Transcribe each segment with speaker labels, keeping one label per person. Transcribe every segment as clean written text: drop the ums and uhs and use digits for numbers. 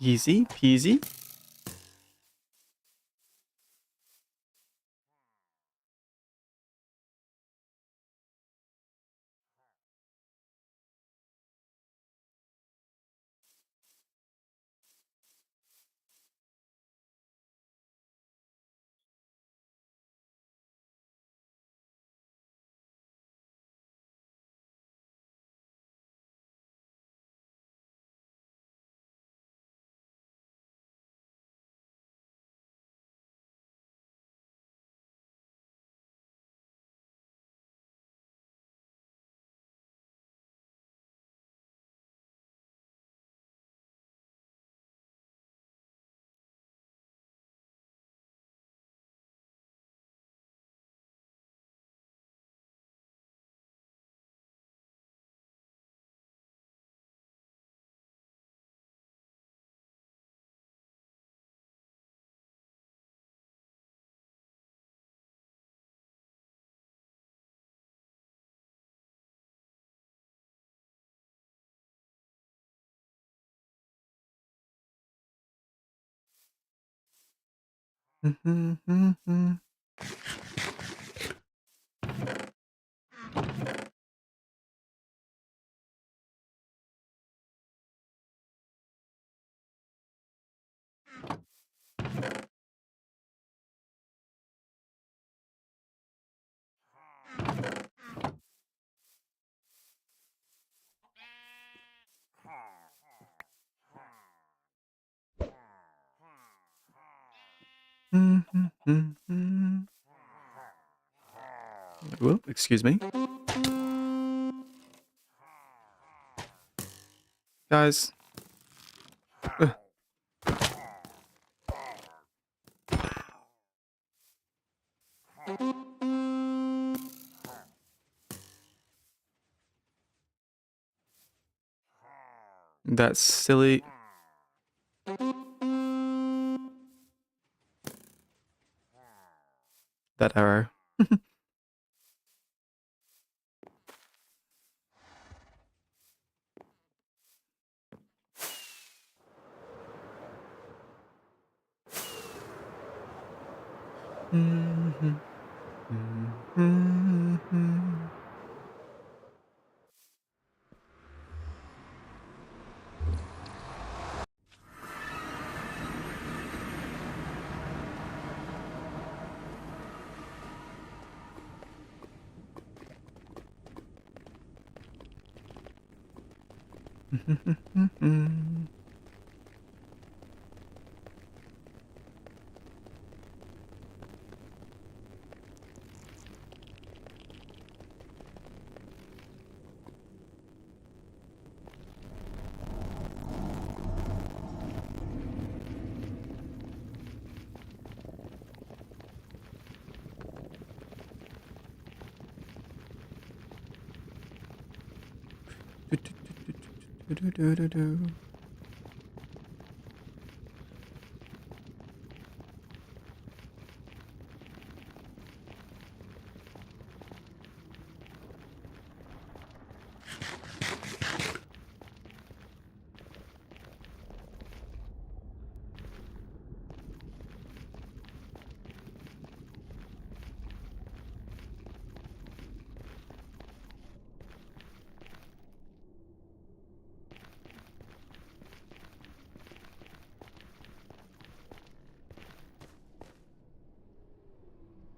Speaker 1: Easy peasy. Whoop, excuse me. Guys. Ugh. That's silly. That arrow.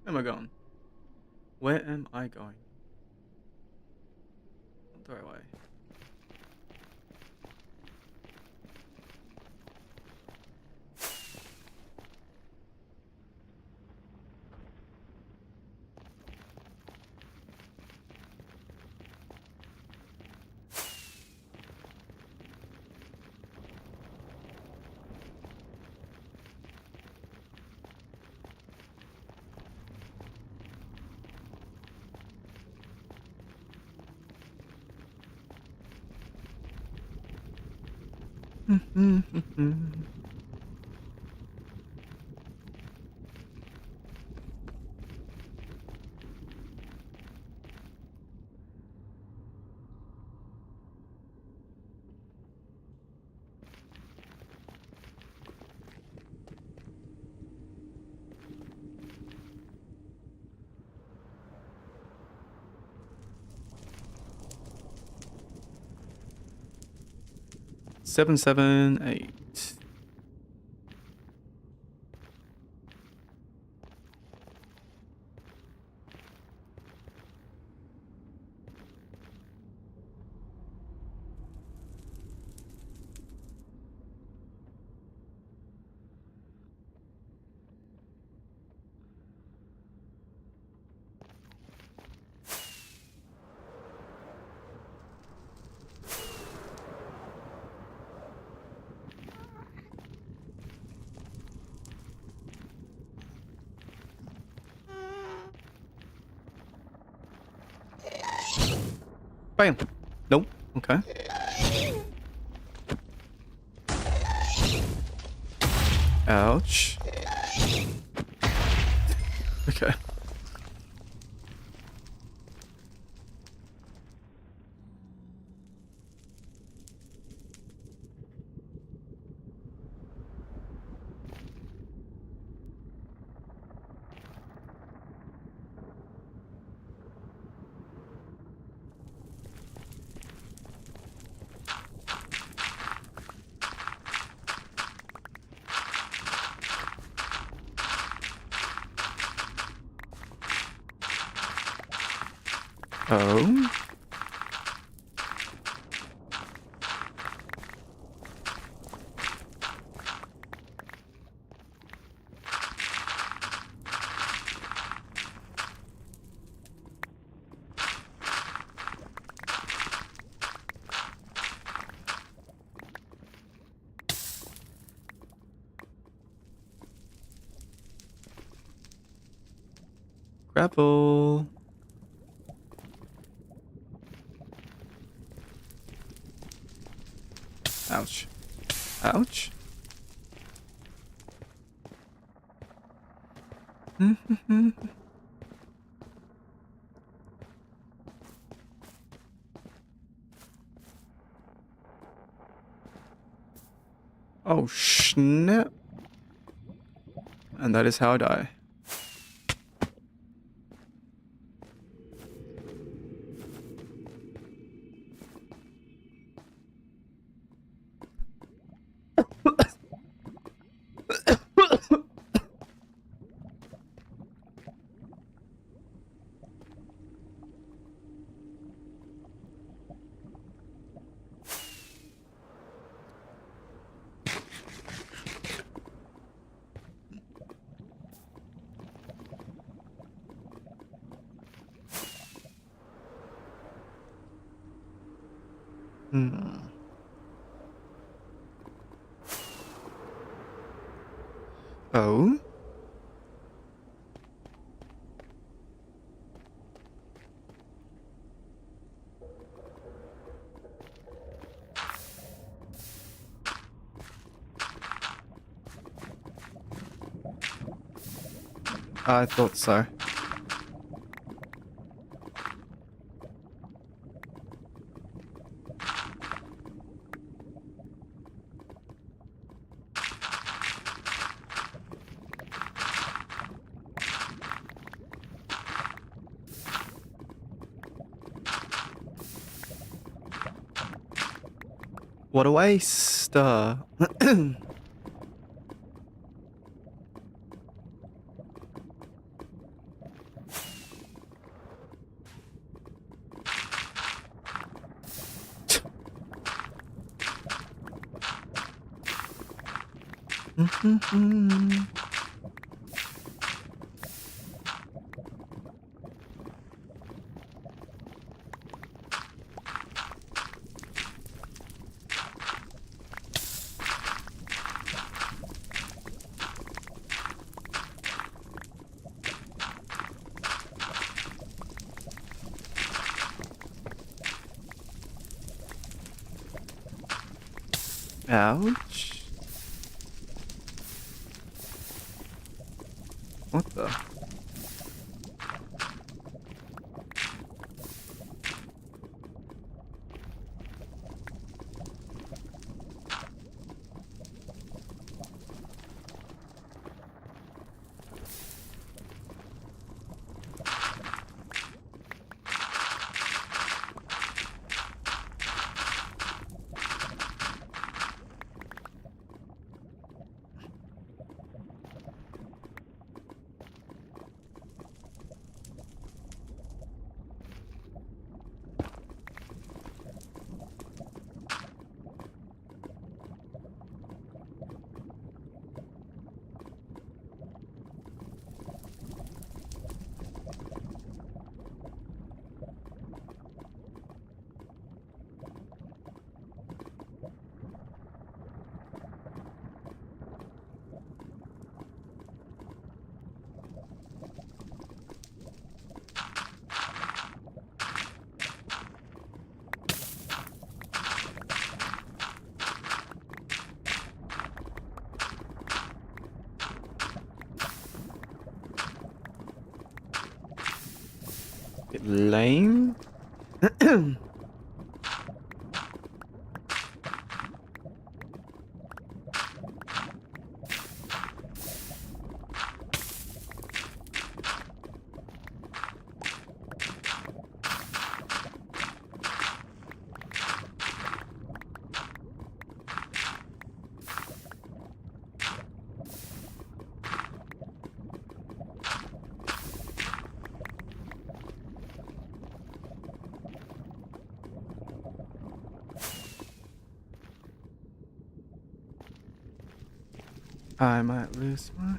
Speaker 1: Where am I going? Where am I going? Not the right way. Seven, 8. Bam. Nope. Okay. Ouch. Okay. Oh. Grapple. Ouch. Ouch. Oh, snap. And that is how I die. Hmm. Oh. I thought so. What a waste. Ouch. What the? Bit lame. I might lose my...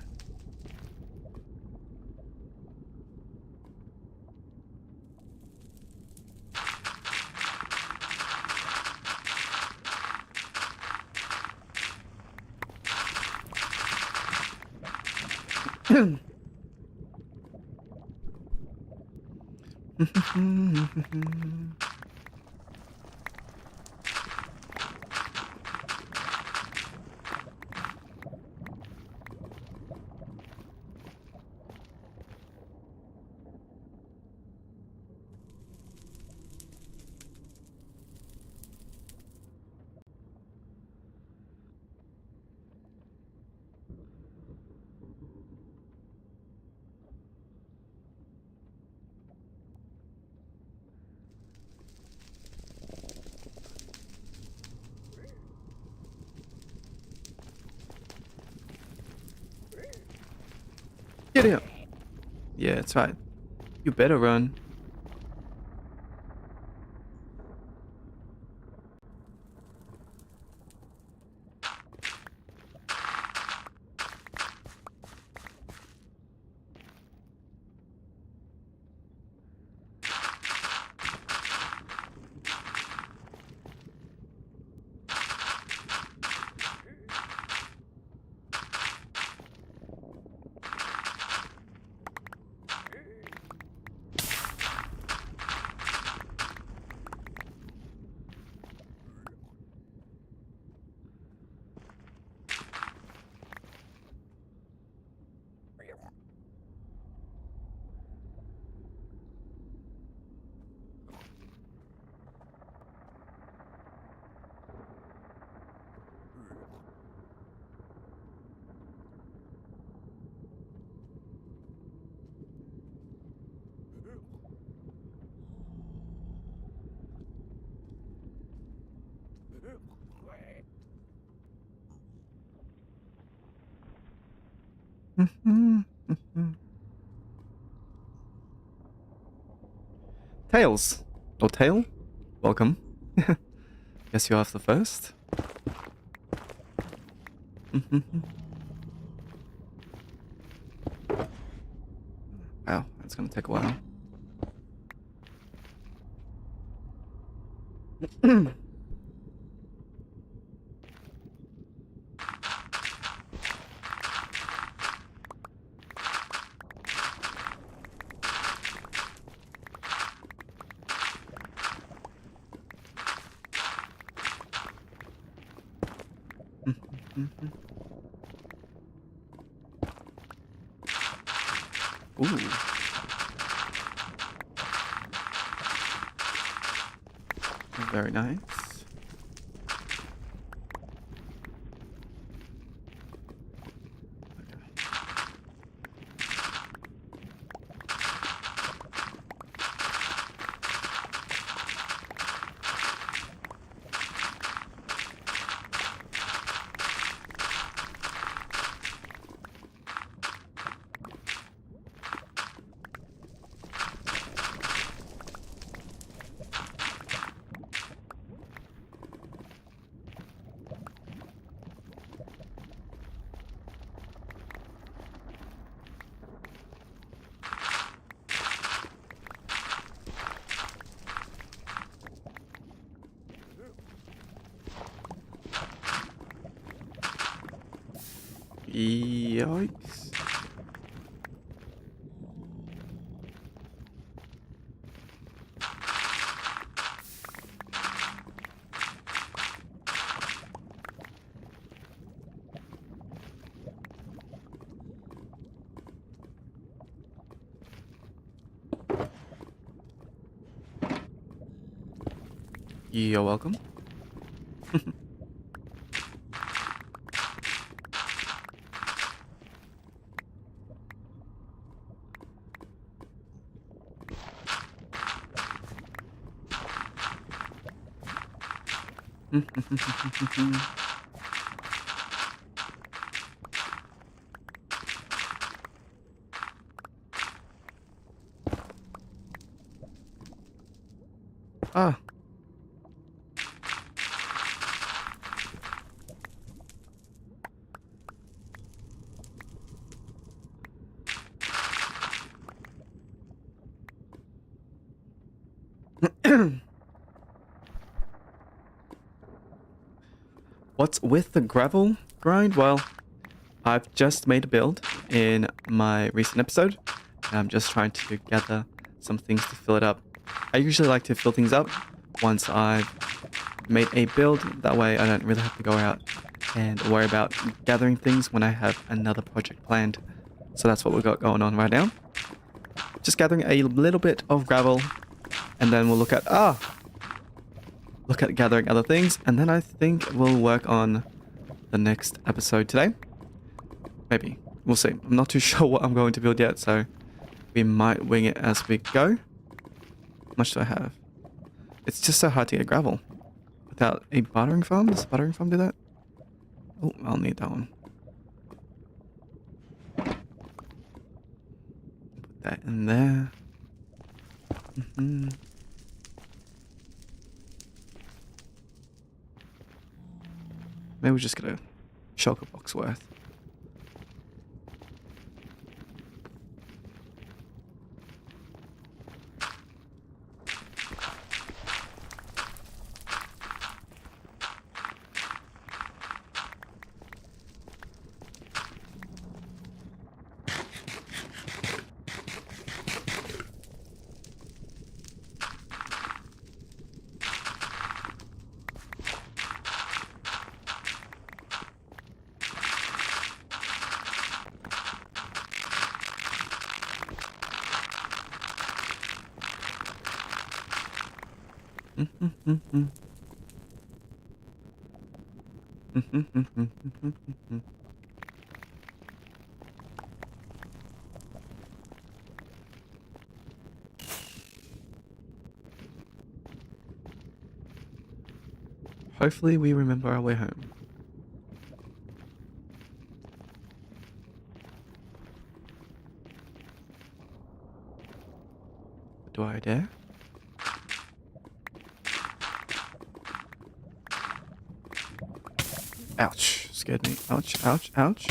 Speaker 1: Get him. Yeah, it's right. You better run. Tails. Or Tail? Welcome. Guess you're after first. Wow, that's gonna take a while. Ooh. Very nice. Yikes. You're welcome. Ah. What's with the gravel grind? Well, I've just made a build in my recent episode, and I'm just trying to gather some things to fill it up. I usually like to fill things up once I've made a build. That way I don't really have to go out and worry about gathering things when I have another project planned. So that's what we've got going on right now. Just gathering a little bit of gravel, and then we'll look at gathering other things, and then I think we'll work on the next episode today. Maybe. We'll see. I'm not too sure what I'm going to build yet, so we might wing it as we go. How much do I have? It's just so hard to get gravel without a buttering farm. Does a buttering farm do that? Oh, I'll need that one. Put that in there. Maybe we'll just get a shulker box worth. Hopefully we remember our way home. do I dare? Ouch. Scared me. Ouch, ouch, ouch.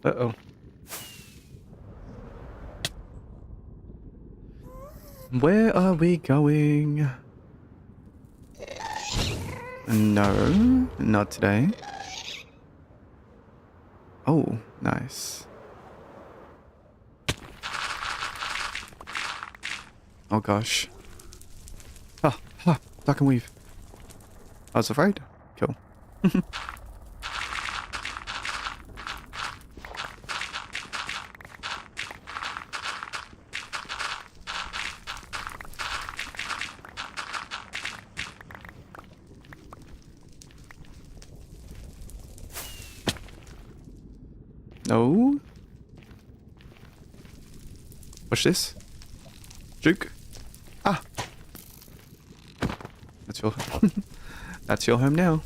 Speaker 1: Uh-oh. Where are we going? No, not today. Oh, nice. Oh gosh. Duck and weave. I was afraid. Cool. No. Watch this. Juke. Ah. That's your that's your home now.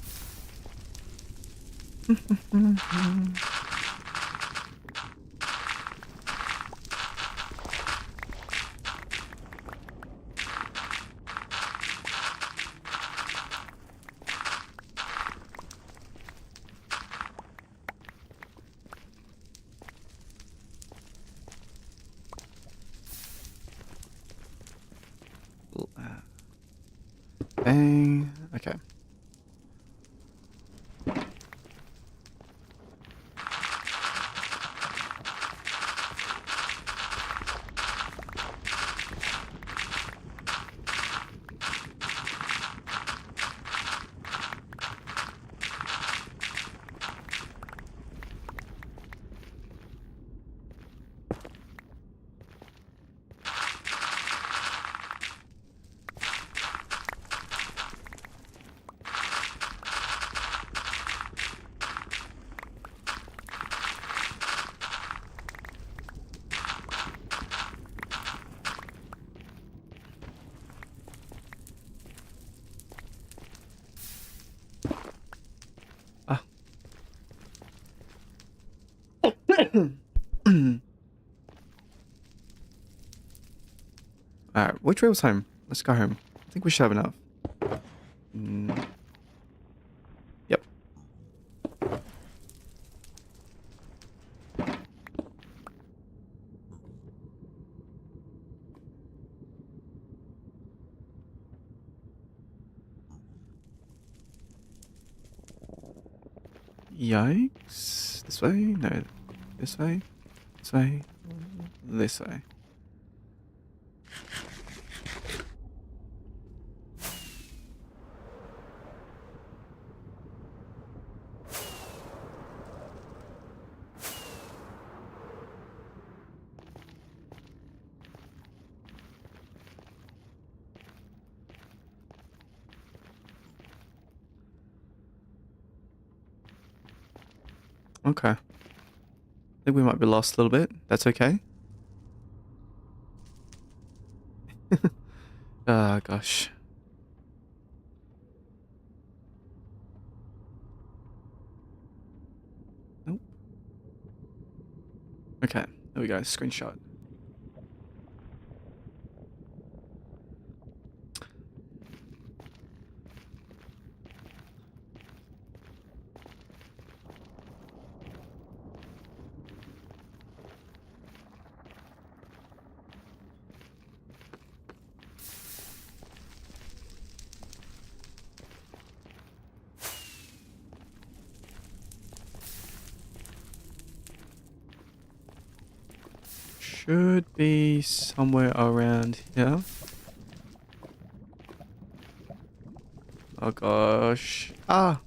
Speaker 1: Bang. Okay. Ah. Alright, which way was home? Let's go home. I think we should have enough. Yep. Yikes. This way? No. This way? This way? This way. Okay. I think we might be lost a little bit. That's okay. Ah, gosh. Nope. Okay, there we go. Screenshot. Should be somewhere around here. Oh gosh. Ah!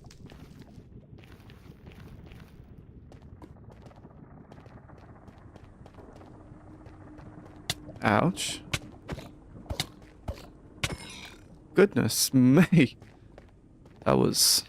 Speaker 1: Ouch. Goodness me. That was...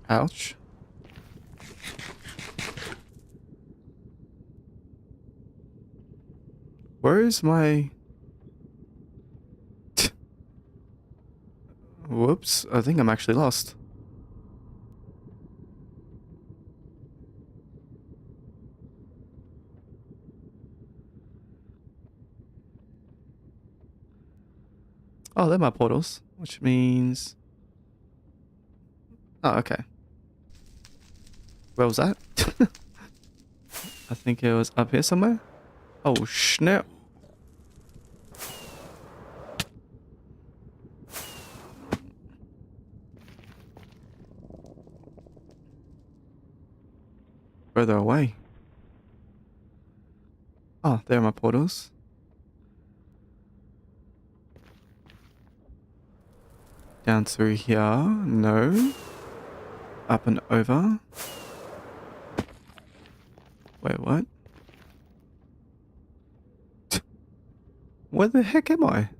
Speaker 1: Ouch. Where is my... Whoops, I think I'm actually lost. Oh, they're my portals, which means... Oh, okay. Where was that? I think it was up here somewhere. Oh, snap. Further away. Oh, there are my portals. Down through here. No. Up and over. Wait, what? Where the heck am I?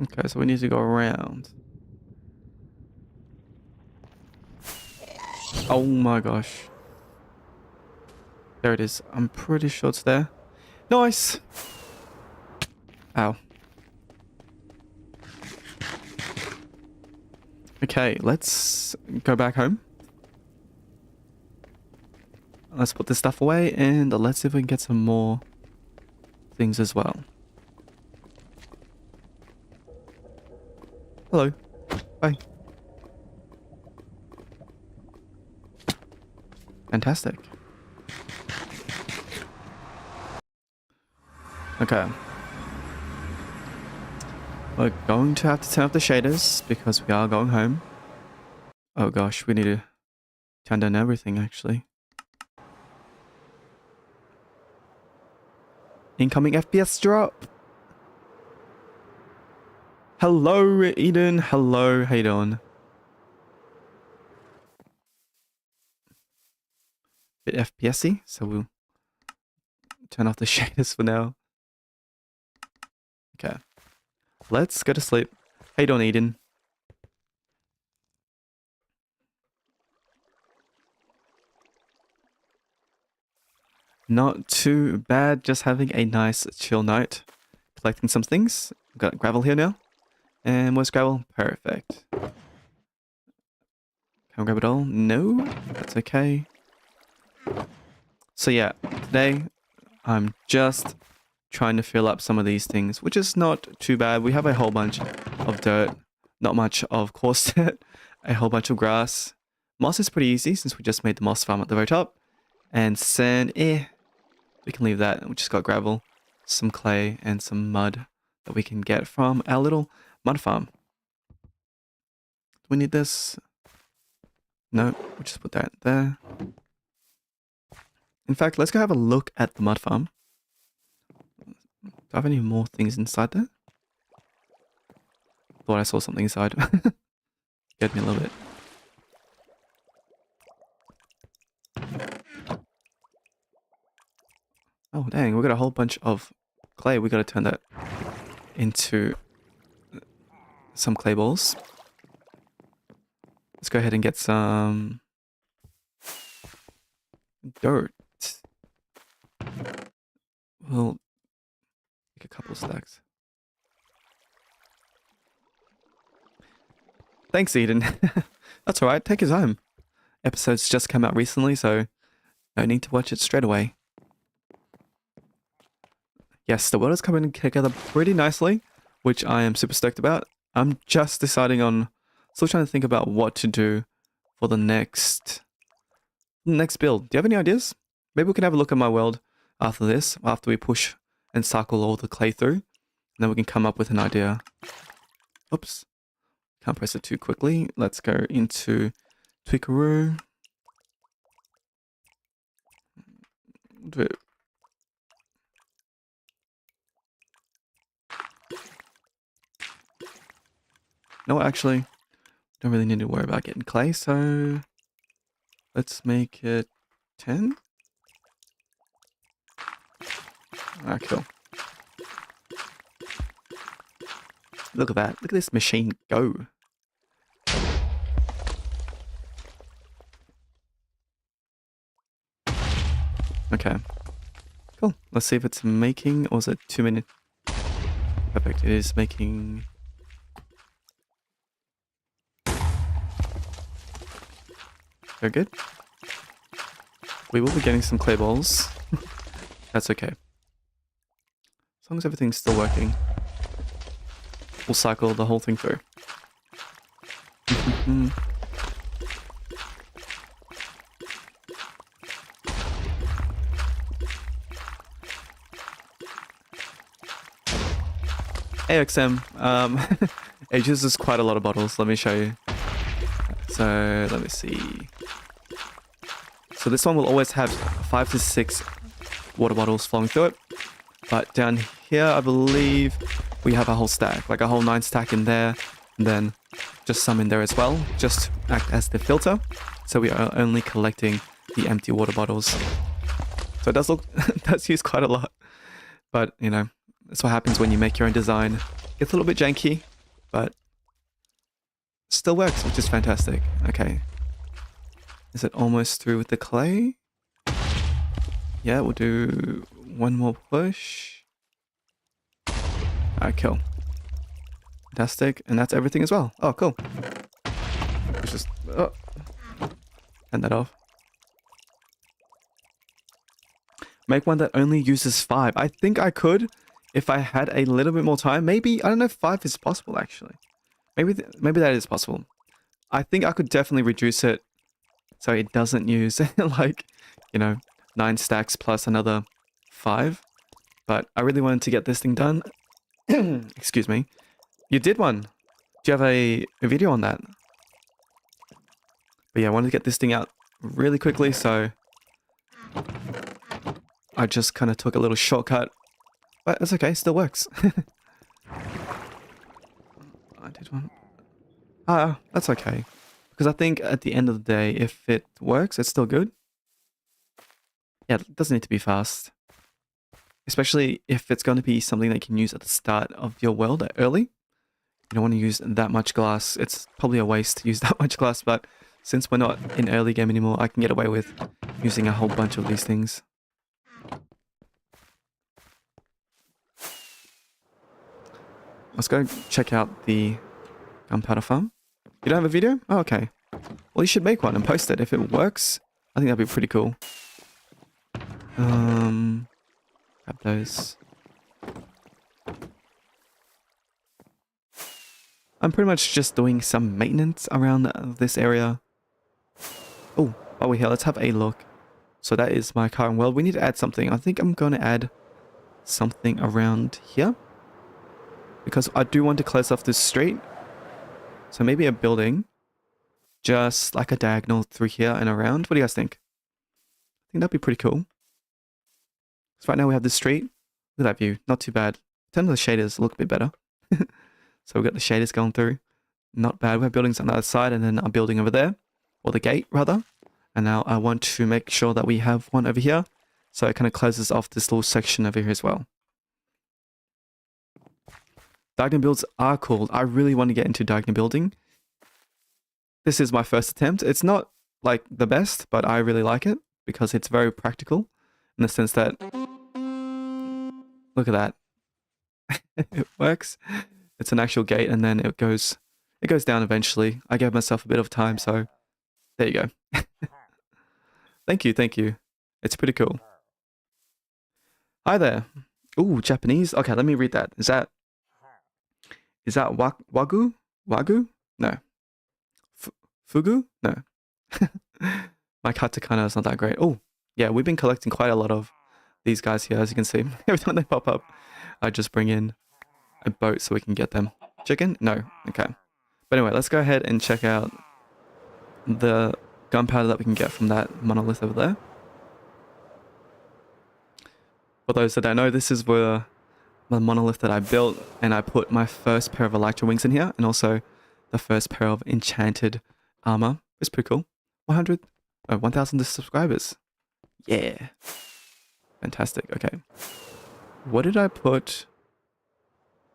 Speaker 1: Okay, so we need to go around. Oh my gosh. There it is. I'm pretty sure it's there. Nice! Ow. Okay, let's go back home. Let's put this stuff away and let's see if we can get some more things as well. Hello. Bye. Fantastic. Okay. We're going to have to turn off the shaders because we are going home. Oh gosh, we need to turn down everything actually. Incoming FPS drop. Hello, Eden. Hello, how you doing? Bit FPS-y, so we'll turn off the shaders for now. Okay. Let's go to sleep. How you doing, Eden? Not too bad, just having a nice chill night. Collecting some things. We've got gravel here now. And where's gravel? Perfect. Can I grab it all? No, that's okay. So yeah, today I'm just trying to fill up some of these things, which is not too bad. We have a whole bunch of dirt, not much of coarse dirt, a whole bunch of grass. Moss is pretty easy since we just made the moss farm at the very top. And sand, we can leave that. We just got gravel, some clay, and some mud that we can get from our little mud farm. Do we need this? No, we'll just put that there. In fact, let's go have a look at the mud farm. Do I have any more things inside there? Thought I saw something inside. Scared me a little bit. Oh dang, we got a whole bunch of clay. We gotta turn that into some clay balls. Let's go ahead and get some dirt. We'll make a couple of stacks. Thanks, Eden. That's alright, take his time. episodes just came out recently, so no need to watch it straight away. Yes, the world is coming together pretty nicely, which I am super stoked about. I'm just deciding on, still trying to think about what to do for the next build. Do you have any ideas? Maybe we can have a look at my world after this, after we push and cycle all the clay through, and then we can come up with an idea. Oops, can't press it too quickly. Let's go into Tweakaroo. No, actually, don't really need to worry about getting clay, so let's make it 10. Ah, cool. Look at that. Look at this machine go. Okay. Cool. Let's see if it's making, or is it 2 minutes? Perfect. It is making... Very good. We will be getting some clay balls. That's okay. As long as everything's still working, we'll cycle the whole thing through. Hey XM, it uses quite a lot of bottles. Let me show you. So let me see. So this one will always have 5 to 6 water bottles flowing through it. But down here, I believe we have a whole stack, like a whole 9 stack in there, and then just some in there as well, just to act as the filter. So we are only collecting the empty water bottles. So it does look, does use quite a lot, but you know, that's what happens when you make your own design. It gets a little bit janky, but still works, which is fantastic. Okay. Is it almost through with the clay? Yeah, we'll do one more push. Alright, cool. Fantastic. And that's everything as well. Oh, cool. Let's just... Oh. Turn that off. Make one that only uses 5. I think I could if I had a little bit more time. Maybe, I don't know if 5 is possible, actually. Maybe that is possible. I think I could definitely reduce it so it doesn't use, like, you know, 9 stacks plus another 5. But I really wanted to get this thing done. Excuse me. You did one. Do you have a video on that? But yeah, I wanted to get this thing out really quickly, so I just kind of took a little shortcut. But it's okay, still works. I did one. Ah, that's okay. Because I think at the end of the day, if it works, it's still good. Yeah, it doesn't need to be fast. Especially if it's going to be something that you can use at the start of your world early. You don't want to use that much glass. It's probably a waste to use that much glass, but since we're not in early game anymore, I can get away with using a whole bunch of these things. Let's go check out the Gunpowder farm. You don't have a video? Oh, okay. Well, you should make one and post it. If it works, I think that'd be pretty cool. Grab those. I'm pretty much just doing some maintenance around this area. Oh, while we're here, let's have a look. So that is my current world. We need to add something. I think I'm going to add something around here, because I do want to close off this street. So maybe a building, just like a diagonal through here and around. What do you guys think? I think that'd be pretty cool. So right now we have this street. Look at that view. Not too bad. Turn the shaders, look a bit better. So we've got the shaders going through. Not bad. We have buildings on the other side and then a building over there. Or the gate, rather. And now I want to make sure that we have one over here. So it kind of closes off this little section over here as well. Diagonal builds are cool. I really want to get into diagonal building. This is my first attempt. It's not like the best, but I really like it because it's very practical in the sense that, look at that. It works. It's an actual gate and then it goes down eventually. I gave myself a bit of time, so there you go. Thank you, thank you. It's pretty cool. Hi there. Ooh, Japanese. Okay, let me read that. Is that wagyu? Wagyu? No. F fugu? No. My katakana is not that great. Oh, yeah, we've been collecting quite a lot of these guys here, as you can see. Every time they pop up, I just bring in a boat so we can get them. Chicken? No. Okay. But anyway, let's go ahead and check out the gunpowder that we can get from that monolith over there. For those that don't know, this is where the monolith that I built, and I put my first pair of elytra wings in here, and also the first pair of enchanted armor. It's pretty cool. 1,000 subscribers. Yeah. Fantastic. Okay. What did I put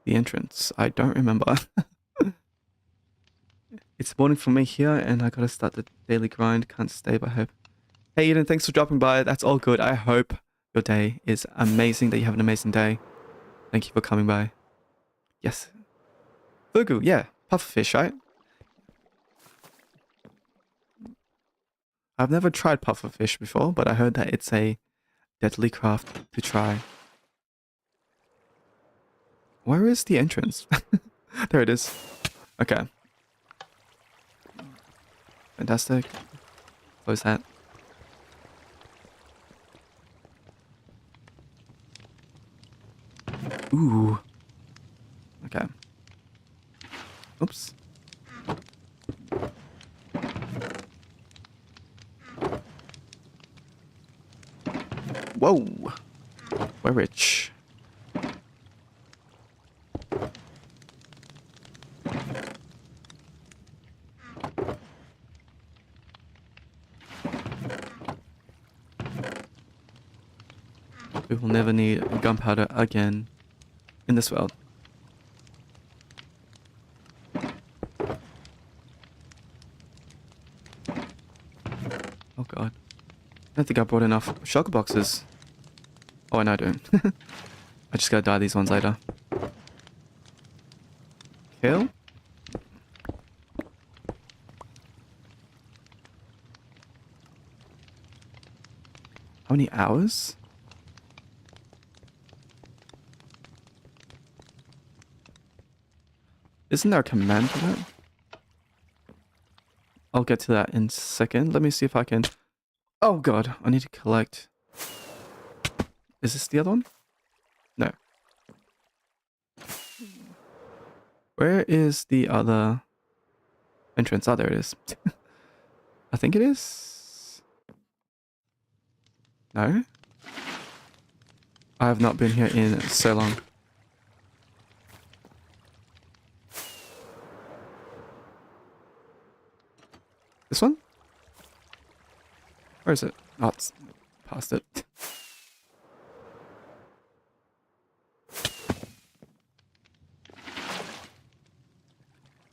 Speaker 1: the entrance? I don't remember. It's morning for me here, and I gotta start the daily grind. Can't stay, but I hope. Hey Eden, thanks for dropping by. That's all good. I hope your day is amazing, that you have an amazing day. Thank you for coming by. Yes. Fugu, yeah. Pufferfish, right? I've never tried pufferfish before, but I heard that it's a deadly craft to try. Where is the entrance? There it is. Okay. Fantastic. Close that. Ooh. Okay. Oops. Whoa. We're rich. We will never need gunpowder again in this world. Oh god. I don't think I brought enough shulker boxes. Oh, no, I don't. I just gotta dye these ones later. Kill? How many hours? Isn't there a command for that? I'll get to that in a second. Let me see if I can... Oh god, I need to collect... Is this the other one? No. Where is the other entrance? Oh, there it is. I think it is. No? I have not been here in so long. This one? Where is it? Oh, it's past it.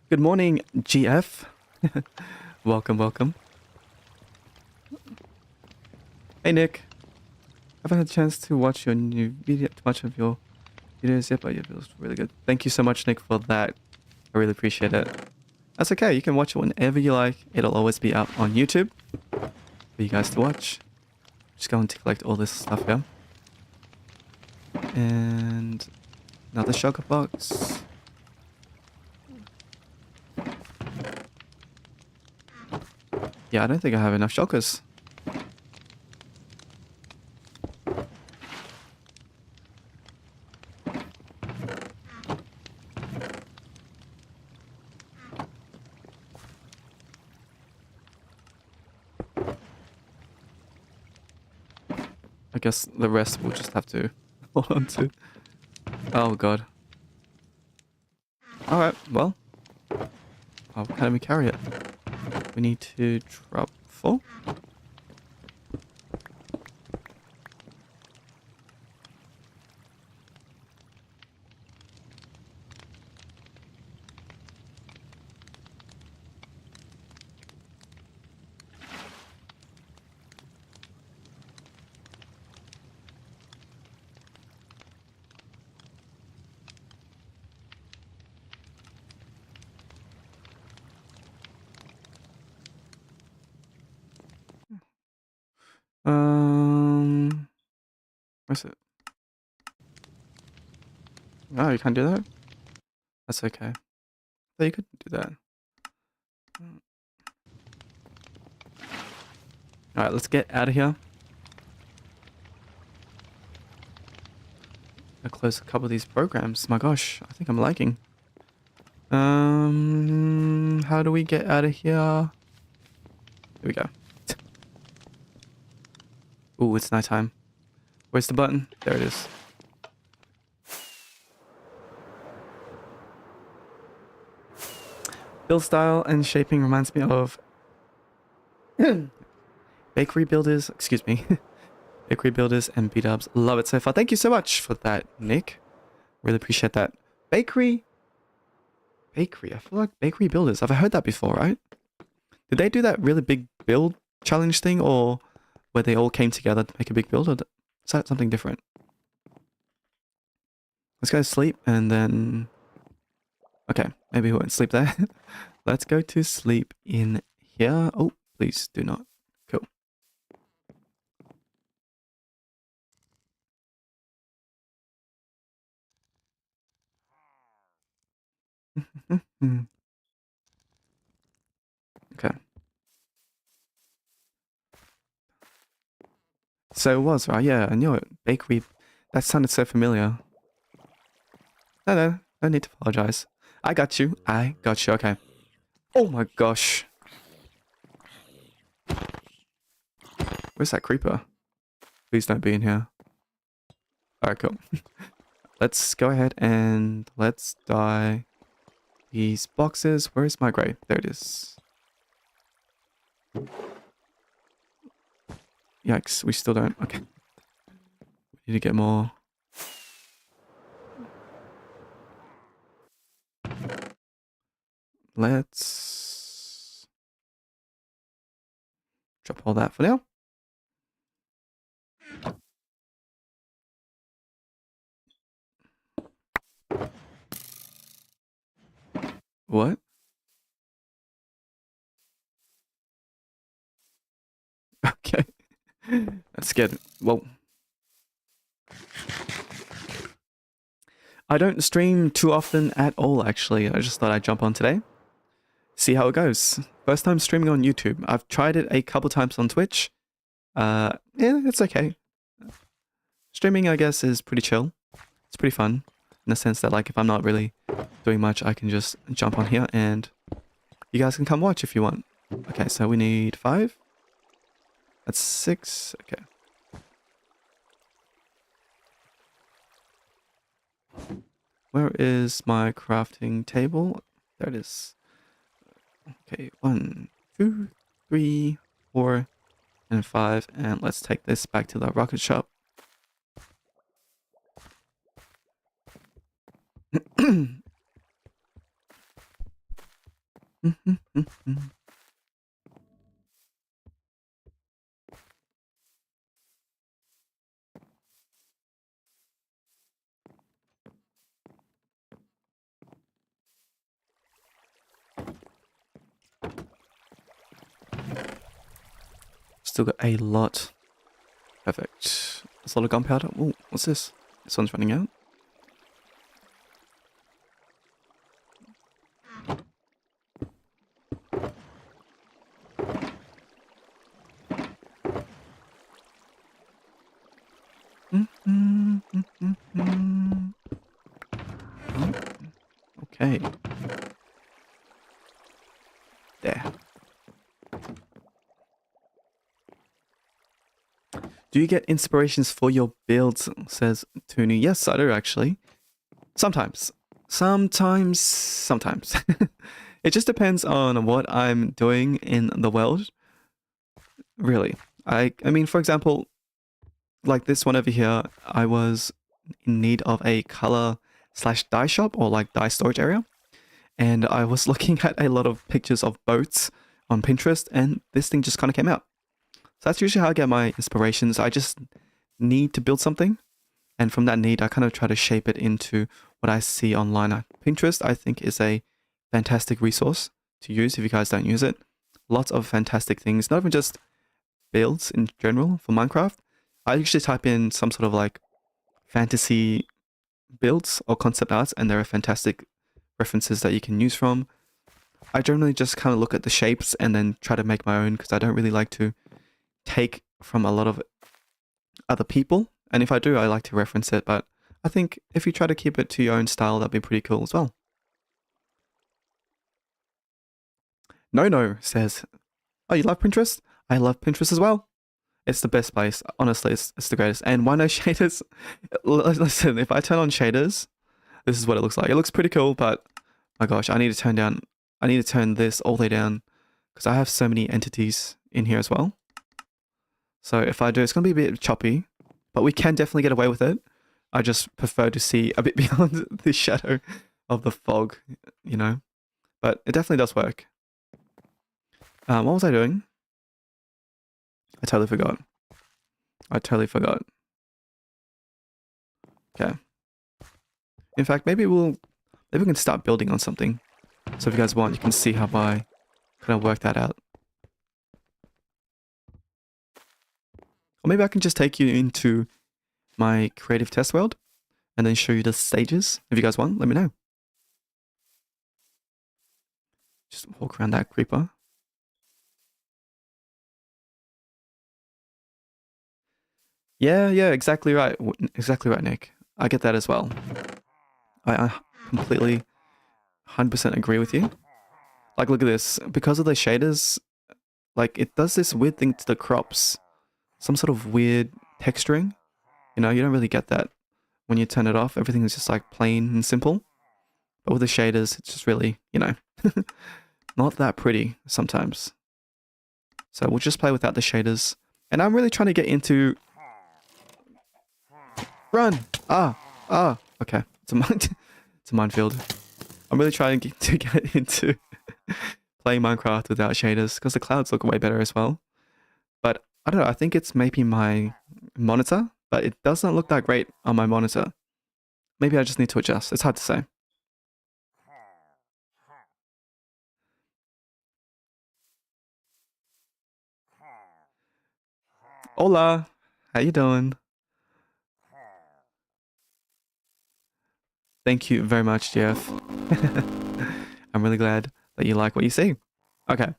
Speaker 1: Good morning, GF. Welcome, welcome. Hey, Nick. Haven't had a chance to watch your new video, much of your videos yet, but your videos really good. Thank you so much, Nick, for that. I really appreciate it. That's okay. You can watch it whenever you like. It'll always be up on YouTube for you guys to watch. Just going to collect all this stuff here. And another shulker box. Yeah, I don't think I have enough shulkers. I guess the rest we'll just have to hold on to. Oh god. Alright, well. How can we carry it? We need to drop 4. Where's it? No, you can't do that? That's okay. So you could do that. Alright, let's get out of here. I'll close a couple of these programs. My gosh, I think I'm lagging. How do we get out of here? Here we go. Ooh, it's nighttime. Where's the button? There it is. Build style and shaping reminds me of bakery builders. Excuse me. Bakery builders and B-dubs. Love it so far. Thank you so much for that, Nick. Really appreciate that. Bakery. I feel like bakery builders. I've heard that before, right? Did they do that really big build challenge thing, or where they all came together to make a big build? Or is that something different? Let's go to sleep and then... Okay, maybe we won't sleep there. Let's go to sleep in here. Oh, please do not. Cool. Okay. So it was, right? Yeah, I knew it. Bakery. That sounded so familiar. No need to apologize. I got you. Okay. Oh my gosh. Where's that creeper? Please don't be in here. Alright, cool. Let's go ahead and let's dye these boxes. Where's my grey? There it is. Yikes, we still don't. Okay. We need to get more. Let's drop all that for now. What? Okay. That's scared. Whoa. I don't stream too often at all, actually. I just thought I'd jump on today. See how it goes. First time streaming on YouTube. I've tried it a couple times on Twitch. Yeah, it's okay. Streaming, I guess, is pretty chill. It's pretty fun. In the sense that, like, if I'm not really doing much, I can just jump on here and you guys can come watch if you want. Okay, so we need 5. That's 6. Okay. Where is my crafting table? There it is. Okay, 1, 2, 3, 4, and 5. And let's take this back to the rocket shop. Still got a lot. Perfect. That's a lot of gunpowder. Oh, what's this? This one's running out. Okay. There. Do you get inspirations for your builds? Says Tuni. Yes, I do actually. Sometimes. Sometimes. It just depends on what I'm doing in the world. Really. I mean, for example, like this one over here, I was in need of a color/dye shop or like dye storage area. And I was looking at a lot of pictures of boats on Pinterest and this thing just kind of came out. So that's usually how I get my inspirations. I just need to build something. And from that need, I kind of try to shape it into what I see online. Pinterest, I think, is a fantastic resource to use if you guys don't use it. Lots of fantastic things, not even just builds in general for Minecraft. I usually type in some sort of like fantasy builds or concept arts, and there are fantastic references that you can use from. I generally just kind of look at the shapes and then try to make my own because I don't really like to take from a lot of other people. And if I do, I like to reference it. But I think if you try to keep it to your own style, that'd be pretty cool as well. No says, oh, you love Pinterest? I love Pinterest as well. It's the best place. Honestly, it's the greatest. And why no shaders? Listen, if I turn on shaders, this is what it looks like. It looks pretty cool, but my gosh, I need to turn this all the way down because I have so many entities in here as well. So if I do, it's going to be a bit choppy, but we can definitely get away with it. I just prefer to see a bit beyond the shadow of the fog, you know, but it definitely does work. What was I doing? I totally forgot. Okay. In fact, maybe we can start building on something. So if you guys want, you can see how I kind of work that out. Or maybe I can just take you into my creative test world and then show you the stages. If you guys want, let me know. Just walk around that creeper. Yeah, exactly right. Exactly right, Nick. I get that as well. I completely 100% agree with you. Like, look at this. Because of the shaders, like, it does this weird thing to the crops. Some sort of weird texturing. You know, you don't really get that when you turn it off. Everything is just, like, plain and simple. But with the shaders, it's just really, you know, not that pretty sometimes. So we'll just play without the shaders. And I'm really trying to get into... Run! Okay. It's a minefield. I'm really trying to get into playing Minecraft without shaders because the clouds look way better as well. But I don't know, I think it's maybe my monitor, but it doesn't look that great on my monitor. Maybe I just need to adjust. It's hard to say. Hola! How you doing? Thank you very much, Jeff. I'm really glad that you like what you see. Okay,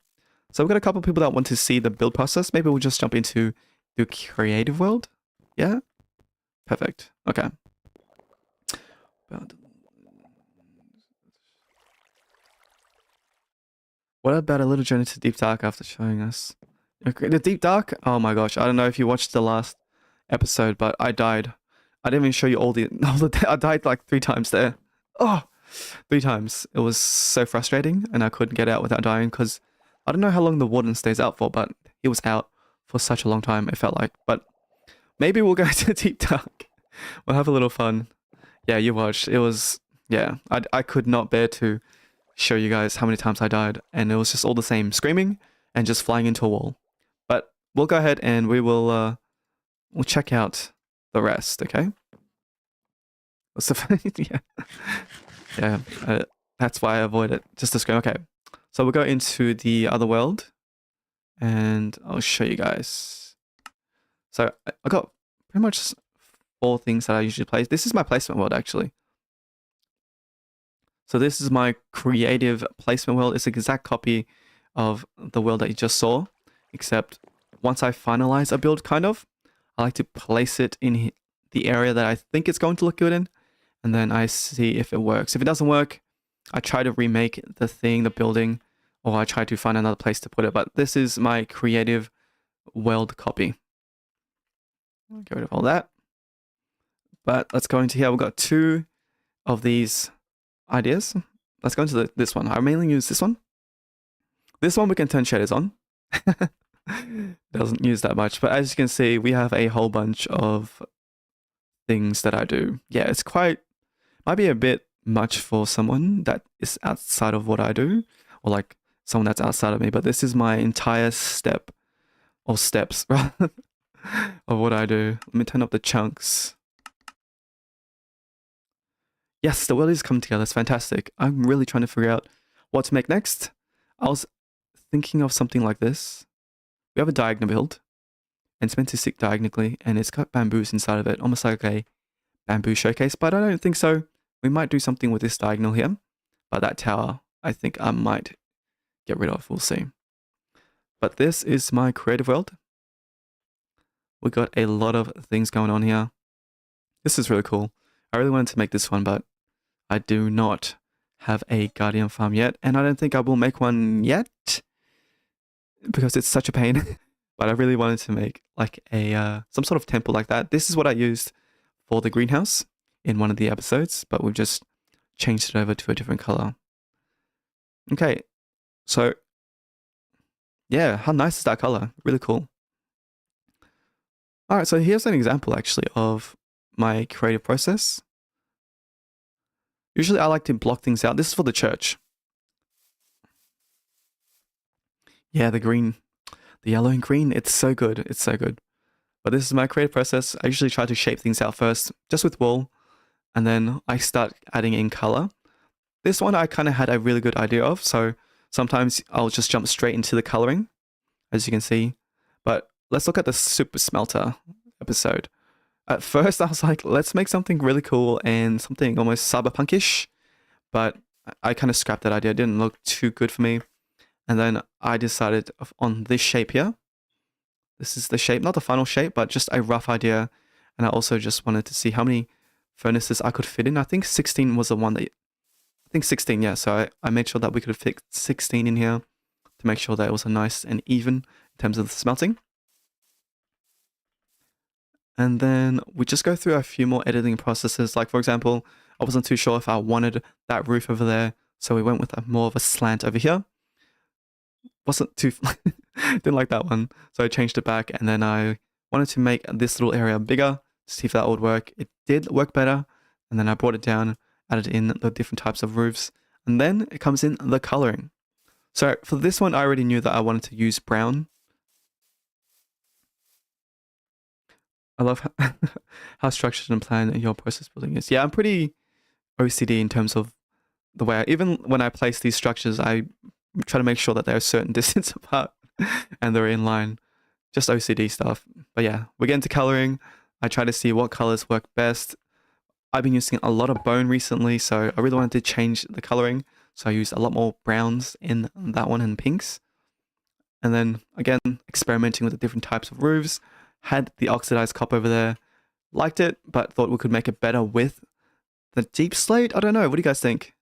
Speaker 1: so we've got a couple of people that want to see the build process. Maybe we'll just jump into the creative world. Yeah? Perfect. Okay. What about a little journey to Deep Dark after showing us? Okay, the Deep Dark? Oh my gosh, I don't know if you watched the last episode, but I died. I didn't even show you all the I died like 3 times there. Oh, 3 times. It was so frustrating, and I couldn't get out without dying because I don't know how long the warden stays out for, but he was out for such a long time, it felt like. But maybe we'll go to Deep Dark. We'll have a little fun. Yeah, you watched. It was, yeah, I could not bear to show you guys how many times I died, and it was just all the same, screaming and just flying into a wall. But we'll go ahead and we'll check out the rest, okay? What's the yeah, that's why I avoid it. Just to scream. Okay, so we'll go into the other world, and I'll show you guys. So I got pretty much 4 things that I usually play. This is my placement world, actually. So this is my creative placement world. It's an exact copy of the world that you just saw, except once I finalize a build, kind of, I like to place it in the area that I think it's going to look good in, and then I see if it works. If it doesn't work, I try to remake the building, or I try to find another place to put it. But this is my creative world copy. I'll get rid of all that. But let's go into here. We've got 2 of these ideas. Let's go into this one. I mainly use this one. This one we can turn shaders on. Doesn't use that much, but as you can see, we have a whole bunch of things that I do. Yeah, it's might be a bit much for someone that is outside of what I do, or like someone that's outside of me, but this is my entire step, or steps, rather, of what I do. Let me turn up the chunks. Yes, the world is coming together. It's fantastic. I'm really trying to figure out what to make next. I was thinking of something like this. We have a diagonal build. and it's meant to sit diagonally, and it's got bamboos inside of it, almost like a bamboo showcase, but I don't think so. We might do something with this diagonal here, but that tower, I think I might get rid of, we'll see. But this is my creative world. We got a lot of things going on here. This is really cool. I really wanted to make this one, but I do not have a guardian farm yet, and I don't think I will make one yet because it's such a pain. But I really wanted to make like a some sort of temple like that. This is what I used for the greenhouse in one of the episodes, but we've just changed it over to a different color. Okay, so yeah, how nice is that color? Really cool. All right, so here's an example actually of my creative process. Usually I like to block things out. This is for the church. Yeah, the green, the yellow and green, it's so good. It's so good. But this is my creative process. I usually try to shape things out first, just with wool, and then I start adding in color. This one I kind of had a really good idea of, so sometimes I'll just jump straight into the coloring, as you can see. But let's look at the super smelter episode. At first I was like, let's make something really cool and something almost cyberpunkish, but I kind of scrapped that idea. It didn't look too good for me. And then I decided on this shape here. This is the shape, not the final shape, but just a rough idea. And I also just wanted to see how many furnaces I could fit in. I think 16 was the one that, I think 16, yeah. So I made sure that we could fit 16 in here to make sure that it was a nice and even in terms of the smelting. And then we just go through a few more editing processes. Like for example, I wasn't too sure if I wanted that roof over there. So we went with more of a slant over here. Wasn't too, didn't like that one. So I changed it back, and then I wanted to make this little area bigger to see if that would work. It did work better. And then I brought it down, added in the different types of roofs, and then it comes in the coloring. So for this one, I already knew that I wanted to use brown. I love how structured and planned your process building is. Yeah, I'm pretty OCD in terms of the way even when I place these structures, I try to make sure that they're a certain distance apart and they're in line. Just OCD stuff. But yeah, we get into coloring. I try to see what colors work best. I've been using a lot of bone recently, so I really wanted to change the coloring. So I used a lot more browns in that one and pinks. And then again, experimenting with the different types of roofs. Had the oxidized copper over there. Liked it, but thought we could make it better with the deep slate. I don't know. What do you guys think?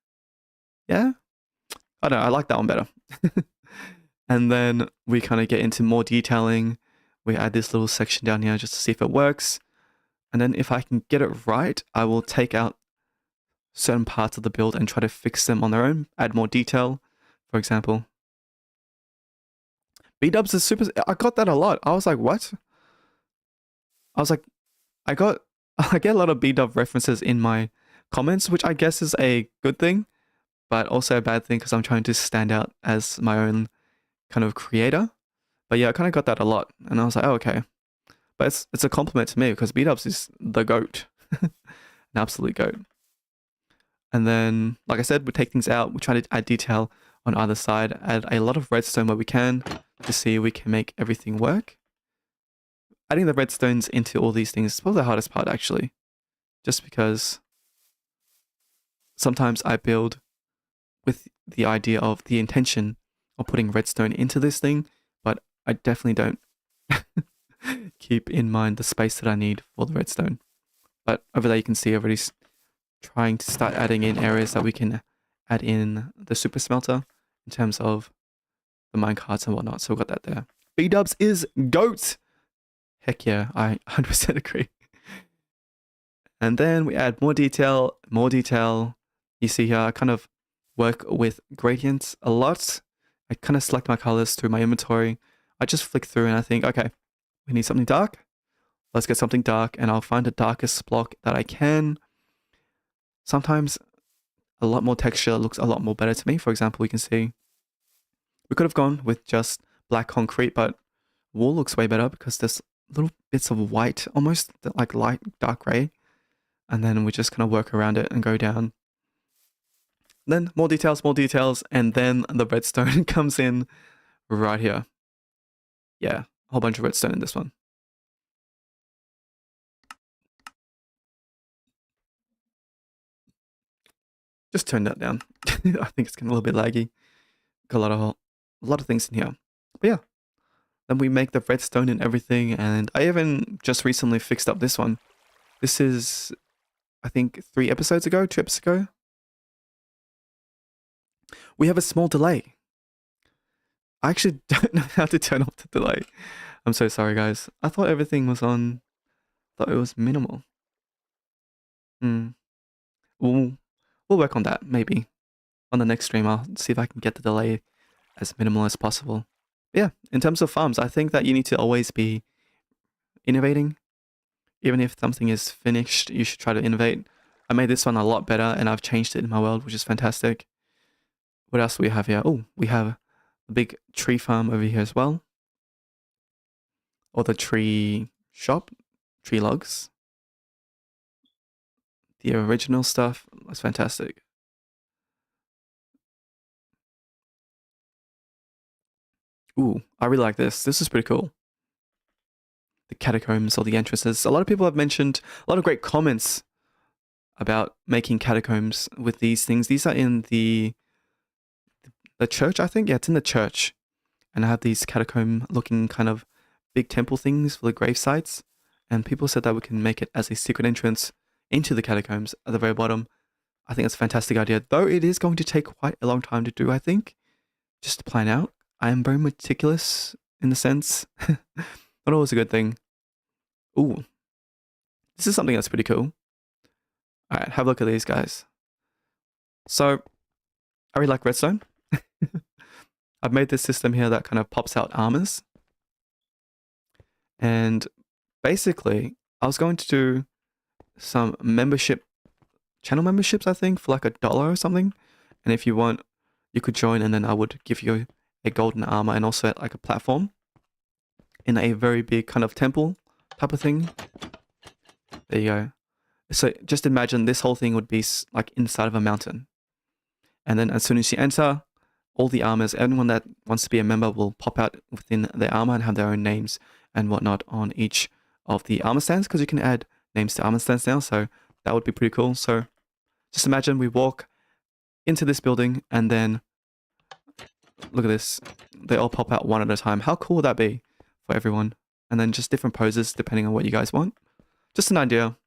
Speaker 1: Yeah? I don't know. I like that one better. And then we kind of get into more detailing. We add this little section down here just to see if it works. And then if I can get it right, I will take out certain parts of the build and try to fix them on their own, add more detail, for example. B-dubs is super... I got that a lot. I was like, what? I was like, I get a lot of B-dub references in my comments, which I guess is a good thing, but also a bad thing because I'm trying to stand out as my own kind of creator. But yeah, I kind of got that a lot, and I was like, oh, okay. But it's a compliment to me because B-dubs is the GOAT. An absolute GOAT. And then, like I said, we take things out. We try to add detail on either side. Add a lot of redstone where we can to see if we can make everything work. Adding the redstones into all these things is probably the hardest part, actually. Just because sometimes I build with the idea of the intention of putting redstone into this thing, but I definitely don't keep in mind the space that I need for the redstone. But over there you can see already trying to start adding in areas that we can add in the super smelter in terms of the minecarts and whatnot. So we've got that there. B-dubs is GOAT! Heck yeah, I 100% agree. And then we add more detail, more detail. You see here, I kind of work with gradients a lot. I kind of select my colors through my inventory. I just flick through and I think, okay, we need something dark. Let's get something dark, and I'll find the darkest block that I can. Sometimes a lot more texture looks a lot more better to me. For example, we can see we could have gone with just black concrete, but wool looks way better because there's little bits of white, almost like light dark gray. And then we just kind of work around it and go down. Then more details, and then the redstone comes in right here. Yeah, a whole bunch of redstone in this one. Just turn that down. I think it's getting a little bit laggy. Got a lot of things in here. But yeah, then we make the redstone and everything, and I even just recently fixed up this one. This is, I think, 3 episodes ago, 2 episodes ago. We have a small delay. I actually don't know how to turn off the delay. I'm so sorry, guys. I thought everything was on. Thought it was minimal. Hmm. We'll we'll work on that maybe on the next stream. I'll see if I can get the delay as minimal as possible. But yeah, in terms of farms, I think that you need to always be innovating. Even if something is finished, you should try to innovate. I made this one a lot better, and I've changed it in my world, which is fantastic. What else do we have here? Oh, we have a big tree farm over here as well. Or the tree shop, tree logs. The original stuff was fantastic. Ooh, I really like this. This is pretty cool. The catacombs or the entrances. A lot of people have mentioned a lot of great comments about making catacombs with these things. These are in the church, I think. Yeah, it's in the church. And I have these catacomb looking kind of big temple things for the grave sites. And people said that we can make it as a secret entrance into the catacombs at the very bottom. I think it's a fantastic idea, though it is going to take quite a long time to do, I think, just to plan out. I am very meticulous in the sense. Not always a good thing. Ooh, this is something that's pretty cool. All right, have a look at these guys. So, I really like redstone. I've made this system here that kind of pops out armors. And basically, I was going to do some channel memberships, I think, for like $1 or something. And if you want, you could join, and then I would give you a golden armor and also like a platform in a very big kind of temple type of thing. There you go. So just imagine this whole thing would be like inside of a mountain. And then as soon as you enter, all the armors, everyone that wants to be a member will pop out within their armor and have their own names and whatnot on each of the armor stands, because you can add names to armor stands now. So that would be pretty cool. So just imagine we walk into this building and then look at this. They all pop out one at a time. How cool would that be for everyone? And then just different poses depending on what you guys want. Just an idea.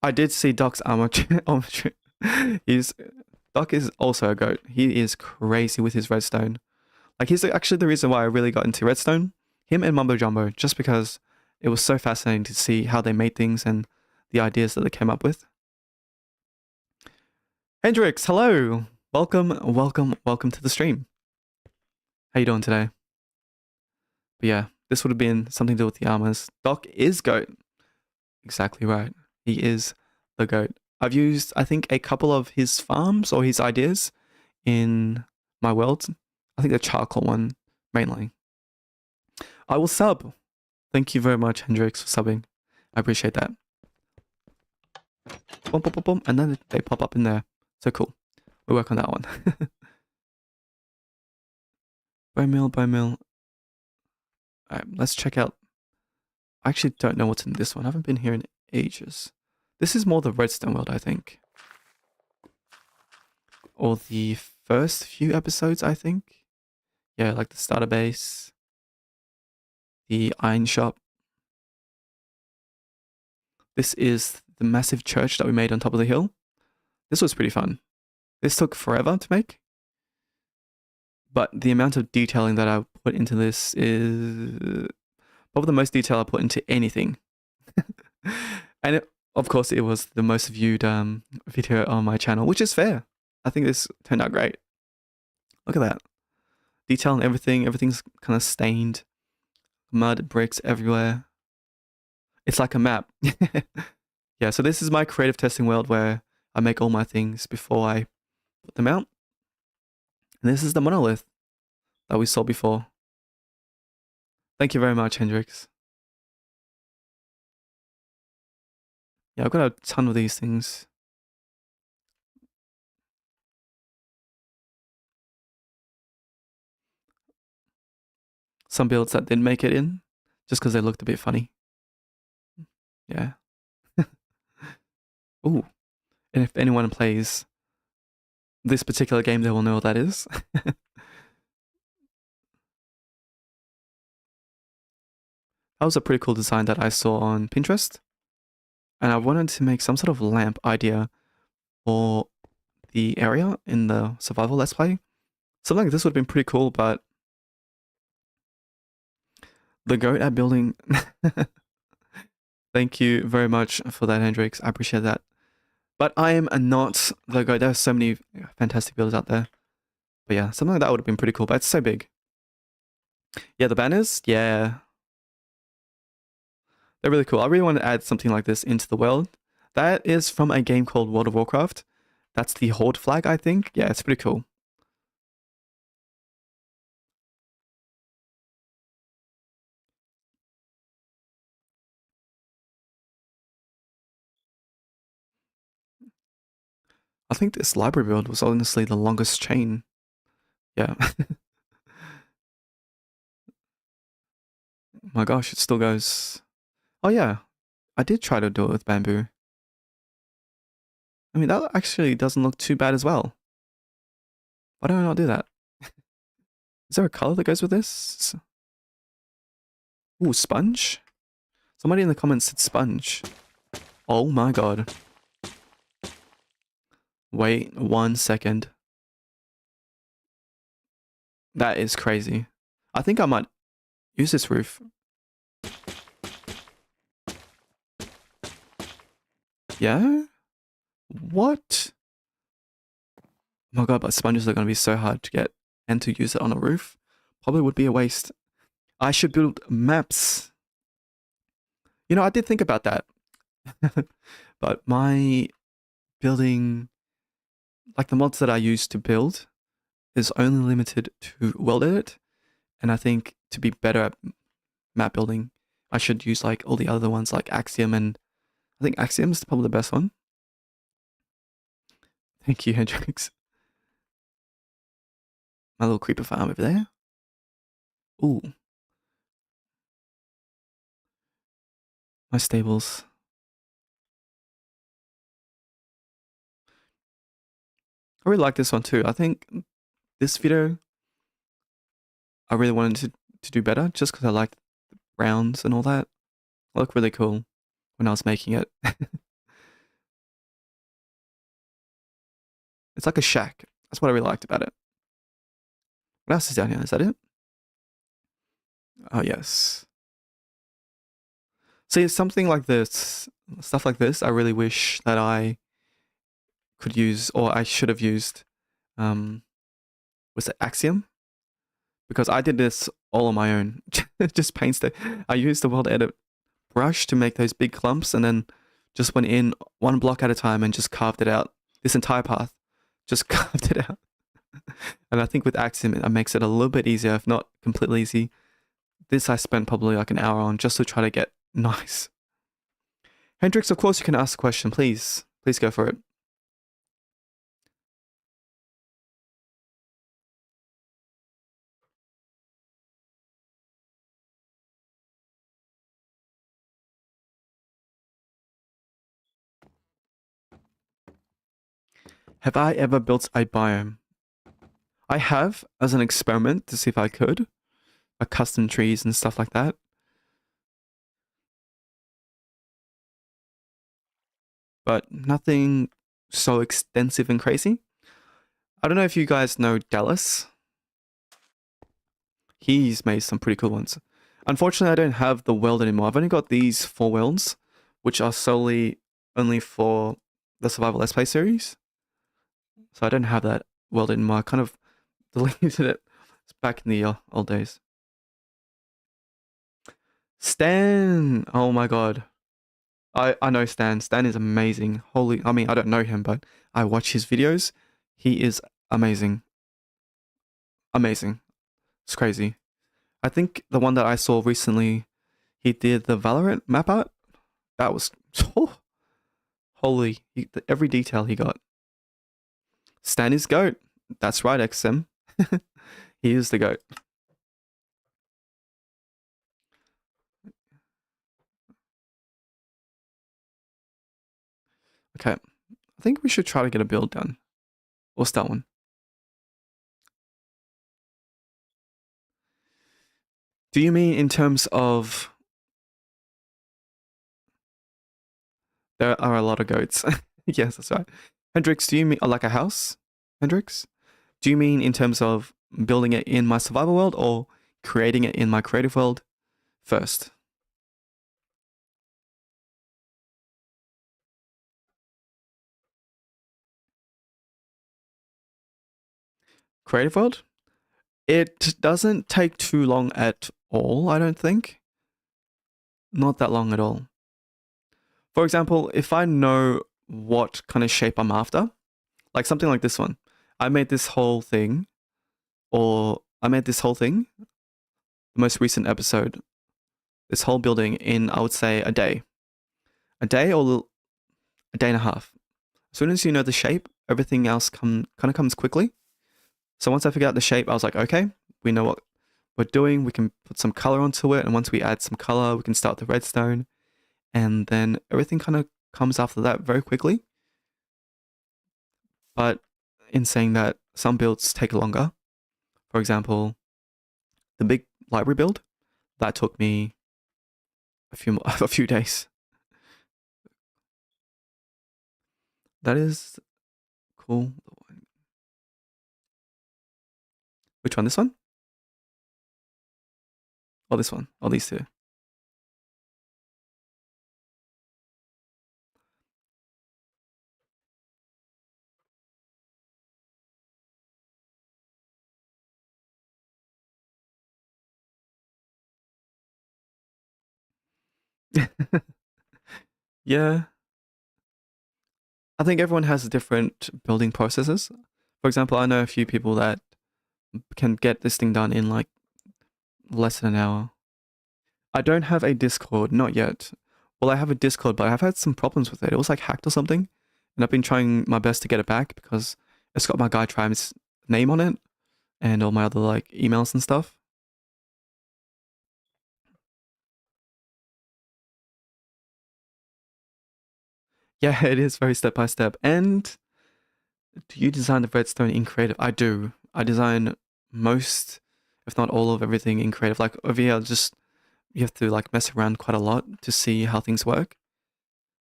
Speaker 1: I did see Doc's armor. Doc is also a goat. He is crazy with his redstone. Like, he's actually the reason why I really got into redstone. Him and Mumbo Jumbo, just because it was so fascinating to see how they made things and the ideas that they came up with. Hendrix, hello! Welcome, welcome, welcome to the stream. How you doing today? But yeah, this would have been something to do with the armors. Doc is goat. Exactly right. He is the goat. I've used, I think, a couple of his farms or his ideas in my world. I think the charcoal one, mainly. I will sub. Thank you very much, Hendrix, for subbing. I appreciate that. Boom, boom, boom, boom. And then they pop up in there. So cool. We'll work on that one. Bone meal, bone meal. Alright, let's check out. I actually don't know what's in this one. I haven't been here in ages. This is more the redstone world, I think. Or the first few episodes, I think. Yeah, like the starter base. The iron shop. This is the massive church that we made on top of the hill. This was pretty fun. This took forever to make. But the amount of detailing that I put into this is probably the most detail I put into anything. And of course, it was the most viewed video on my channel, which is fair. I think this turned out great. Look at that. Detail and everything. Everything's kind of stained. Mud, bricks everywhere. It's like a map. Yeah, so this is my creative testing world where I make all my things before I put them out. And this is the monolith that we saw before. Thank you very much, Hendrix. Yeah, I've got a ton of these things. Some builds that didn't make it in, just because they looked a bit funny. Yeah. Ooh, and if anyone plays this particular game, they will know what that is. That was a pretty cool design that I saw on Pinterest. And I wanted to make some sort of lamp idea for the area in the survival let's play. Something like this would have been pretty cool, but the goat at building. Thank you very much for that, Hendrix. I appreciate that. But I am not the goat. There's so many fantastic builders out there. But yeah, something like that would have been pretty cool, but it's so big. Yeah, the banners, yeah. They're really cool. I really want to add something like this into the world. That is from a game called World of Warcraft. That's the Horde flag, I think. Yeah, it's pretty cool. I think this library build was honestly the longest chain. Yeah. My gosh, it still goes. Oh yeah, I did try to do it with bamboo. I mean, that actually doesn't look too bad as well. Why do I not do that? Is there a color that goes with this? Ooh, sponge? Somebody in the comments said sponge. Oh my god. Wait 1 second. That is crazy. I think I might use this roof. Yeah? What? Oh my god, but sponges are going to be so hard to get and to use it on a roof. Probably would be a waste. I should build maps. You know, I did think about that. But my building, like the mods that I use to build, is only limited to world edit. And I think to be better at map building, I should use like all the other ones like Axiom, and I think Axiom is probably the best one. Thank you, Hendrix. My little creeper farm over there. Ooh. My stables. I really like this one too. I think this video, I really wanted to do better just because I liked the rounds and all that. It looked really cool when I was making it. It's like a shack. That's what I really liked about it. What else is down here? Is that it? Oh, yes. See, something like this, stuff like this, I really wish that I could use, or I should have used, was it Axiom? Because I did this all on my own. Just painstaking. I used the world edit brush to make those big clumps and then just went in one block at a time and just carved it out. This entire path. Just carved it out. And I think with Axiom, it makes it a little bit easier, if not completely easy. This I spent probably like an hour on just to try to get nice. Hendrix, of course you can ask a question, please. Please go for it. Have I ever built a biome? I have, as an experiment to see if I could. A custom trees and stuff like that. But nothing so extensive and crazy. I don't know if you guys know Dallas. He's made some pretty cool ones. Unfortunately, I don't have the world anymore. I've only got these 4 worlds, which are solely only for the Survival Let's Play series. So I don't have that world anymore. I kind of deleted it back in the old days. Stan! Oh my god. I know Stan. Stan is amazing. Holy, I mean, I don't know him, but I watch his videos. He is amazing. Amazing. It's crazy. I think the one that I saw recently, he did the Valorant map art. That was oh, holy. Every detail he got. Stan is GOAT. That's right, XM. He is the GOAT. Okay. I think we should try to get a build done. Or start one. Do you mean in terms of... There are a lot of goats. Yes, that's right. Hendrix, do you mean like a house? Hendrix? Do you mean in terms of building it in my survival world or creating it in my creative world first? Creative world? It doesn't take too long at all, I don't think. Not that long at all. For example, if I know what kind of shape I'm after, like something like this one, I made this whole thing, the most recent episode, this whole building in, I would say, a day. A day or a day and a half. As soon as you know the shape, everything else kind of comes quickly. So once I figured out the shape, I was like, okay, we know what we're doing. We can put some color onto it. And once we add some color, we can start the redstone. And then everything kind of comes after that very quickly. But in saying that, some builds take longer. For example, the big library build, that took me a few days. That is cool. Which one? This one? Or this one? Or these two? Yeah. I think everyone has different building processes. For example, I know a few people that can get this thing done in like less than an hour. I don't have a Discord, not yet. Well, I have a Discord, but I've had some problems with it. It was like hacked or something. And I've been trying my best to get it back because it's got my guy Tribe's name on it and all my other like emails and stuff. Yeah, it is very step by step. And do you design the redstone in creative? I do. I design most, if not all of everything in creative. Like over here, just you have to like mess around quite a lot to see how things work.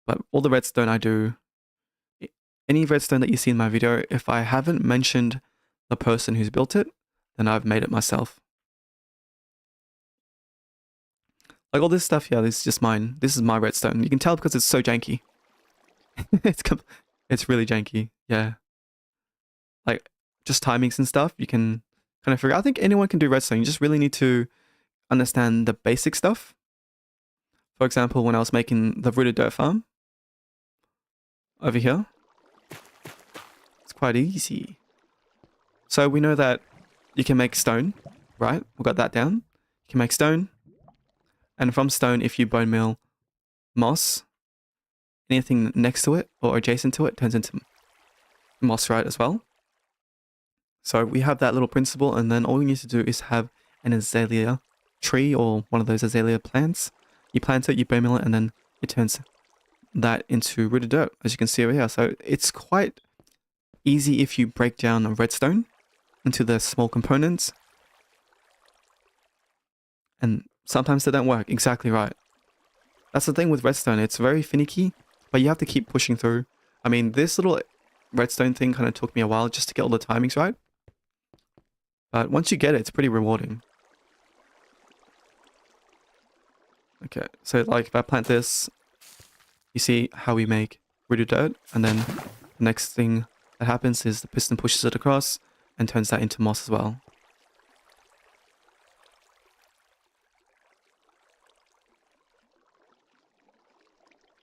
Speaker 1: But all the redstone I do, any redstone that you see in my video, if I haven't mentioned the person who's built it, then I've made it myself. Like all this stuff here, this is just mine. This is my redstone. You can tell because it's so janky. it's it's really janky. Yeah. Like just timings and stuff, you can kind of figure. I think anyone can do redstone. You just really need to understand the basic stuff. For example, when I was making the rooted dirt farm over here, it's quite easy. So we know that you can make stone, right? We got that down. You can make stone. And from stone, if you bone mill moss, anything next to it or adjacent to it turns into moss, right, as well. So we have that little principle, and then all we need to do is have an azalea tree or one of those azalea plants. You plant it, you bone mill it, and then it turns that into rooted dirt, as you can see over here. So it's quite easy if you break down a redstone into the small components. And sometimes they don't work exactly right. That's the thing with redstone. It's very finicky, but you have to keep pushing through. I mean, this little redstone thing kind of took me a while just to get all the timings right. But once you get it, it's pretty rewarding. Okay, so like if I plant this, you see how we make rooted dirt, and then the next thing that happens is the piston pushes it across and turns that into moss as well.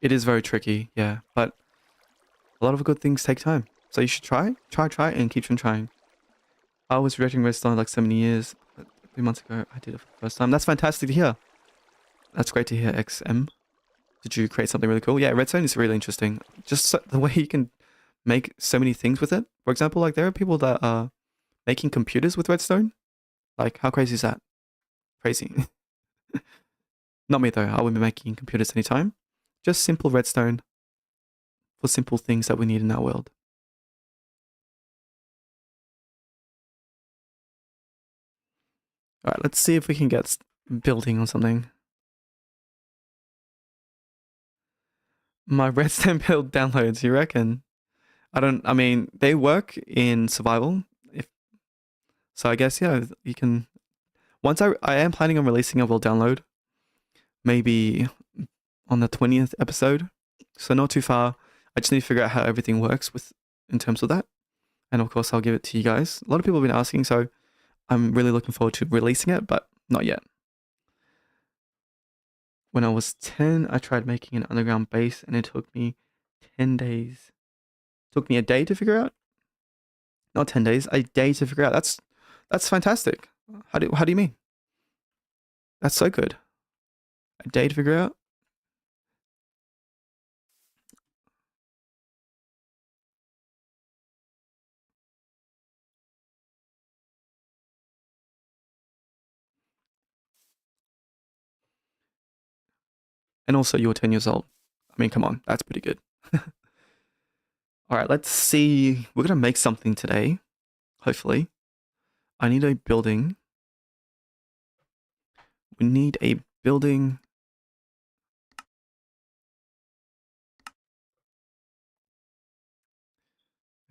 Speaker 1: It is very tricky, yeah, but a lot of good things take time. So you should try, and keep on trying. I was rejecting redstone like 7 years, but 3 months ago I did it for the first time. That's fantastic to hear. That's great to hear, XM. Did you create something really cool? Yeah, redstone is really interesting. Just the way you can make so many things with it. For example, like there are people that are making computers with redstone. Like, how crazy is that? Crazy. Not me though. I wouldn't be making computers anytime. Just simple redstone. for simple things that we need in our world. All right, let's see if we can get building or something. My redstone build downloads, you reckon? I mean, they work in survival. If so, I guess, yeah, you can. Once I am planning on releasing a world download, maybe on the 20th episode. So not too far. I just need to figure out how everything works with in terms of that. And of course, I'll give it to you guys. A lot of people have been asking, so I'm really looking forward to releasing it, but not yet. When I was 10, I tried making an underground base, and it took me 10 days. It took me a day to figure out. Not 10 days, a day to figure out. That's fantastic. How do you mean? That's so good. A day to figure out. And also, you're 10 years old. I mean, come on, that's pretty good. All right, let's see. We're gonna make something today. Hopefully, I need a building. We need a building.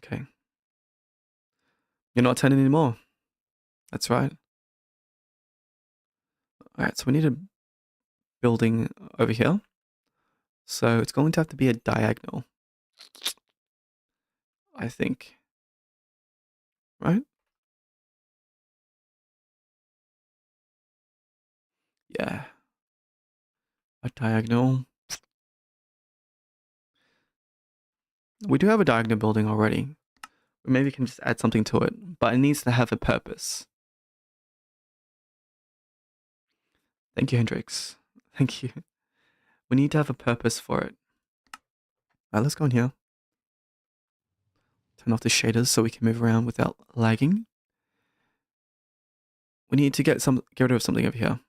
Speaker 1: Okay. You're not 10 anymore. That's right. All right, so we need a building over here. So it's going to have to be a diagonal, I think. Right? Yeah. A diagonal. We do have a diagonal building already. Maybe we can just add something to it, but it needs to have a purpose. Thank you, Hendrix. Thank you. We need to have a purpose for it. All right, let's go in here. Turn off the shaders so we can move around without lagging. We need to get rid of something over here.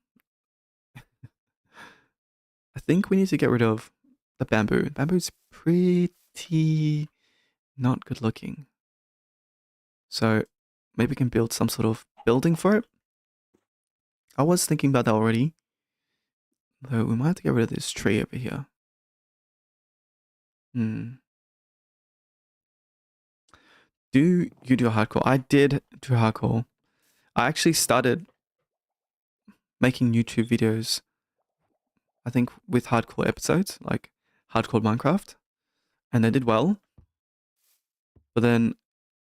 Speaker 1: I think we need to get rid of the bamboo. Bamboo's pretty not good looking. So maybe we can build some sort of building for it. I was thinking about that already. Though we might have to get rid of this tree over here. Do you do hardcore? I did do hardcore. I actually started making YouTube videos, I think, with hardcore episodes, like hardcore Minecraft. And they did well. But then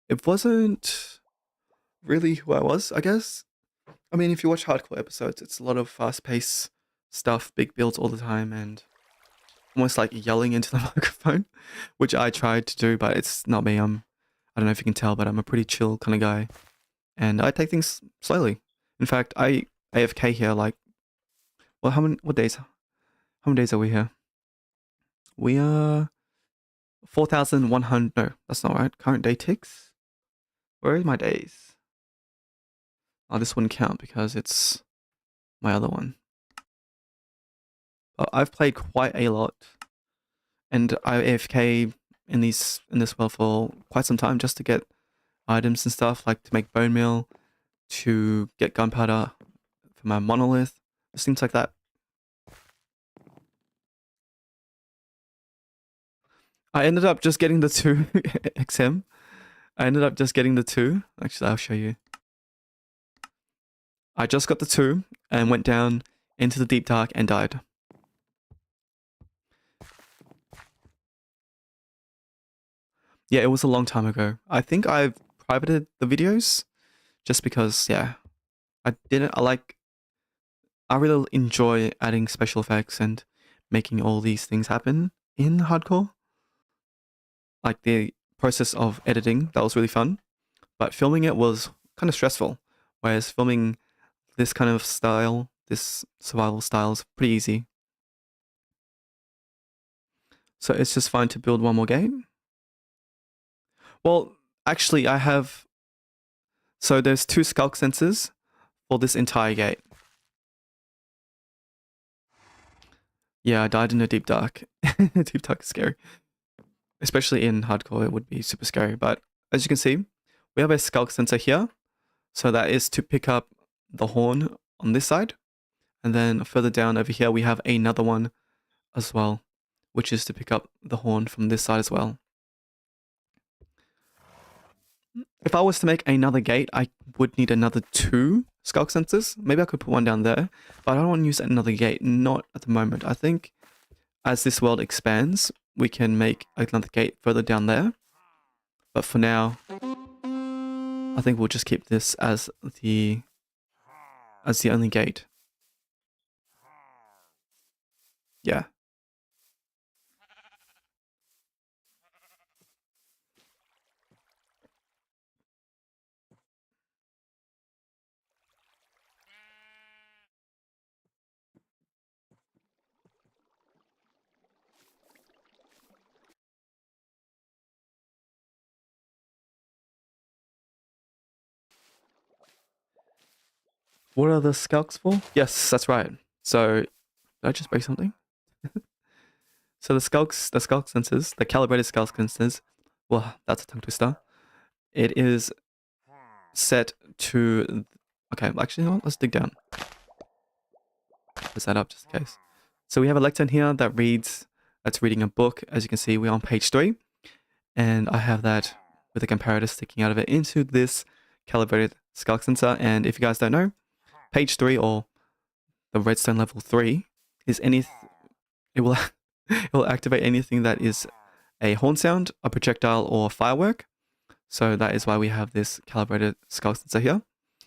Speaker 1: it wasn't really who I was, I guess. I mean, if you watch hardcore episodes, it's a lot of fast-paced stuff, big builds all the time, and almost like yelling into the microphone, which I tried to do, but it's not me. I don't know if you can tell, but I'm a pretty chill kind of guy, and I take things slowly. In fact, I AFK here like, well, what days? How many days are we here? We are 4,100. No, that's not right. Current day ticks. Where are my days? Oh, this wouldn't count because it's my other one. But I've played quite a lot, and I AFK in this world for quite some time just to get items and stuff, like to make bone meal, to get gunpowder for my monolith, just things like that. I ended up just getting the 2 XM. I ended up just getting the 2. Actually, I'll show you. I just got the 2 and went down into the deep dark and died. Yeah, it was a long time ago. I think I've privated the videos just because, yeah, I really enjoy adding special effects and making all these things happen in hardcore. Like the process of editing, that was really fun. But filming it was kind of stressful. Whereas filming this kind of style, this survival style, is pretty easy. So it's just fine to build one more gate. Well, actually, I have. So there's 2 skulk sensors for this entire gate. Yeah, I died in a deep dark. Deep dark is scary. Especially in hardcore, it would be super scary. But as you can see, we have a skulk sensor here. So that is to pick up the horn on this side. And then further down over here, we have another one as well, which is to pick up the horn from this side as well. If I was to make another gate, I would need another 2 skulk sensors. Maybe I could put one down there, but I don't want to use another gate, not at the moment. I think as this world expands, we can make another gate further down there. But for now, I think we'll just keep this as the only gate. Yeah. What are the skulks for? Yes, that's right. So, did I just break something? So the skulk sensors, the calibrated skulk sensors, well, that's a tongue twister. It is set to, okay, actually, you know what? Let's dig down. Let's that up just in case. So we have a lectern here that that's reading a book. As you can see, we're on page 3. And I have that with a comparator sticking out of it into this calibrated skulk sensor. And if you guys don't know, page 3 or the redstone level 3 is it will it will activate anything that is a horn sound, a projectile, or firework. So that is why we have this calibrated skulk sensor here.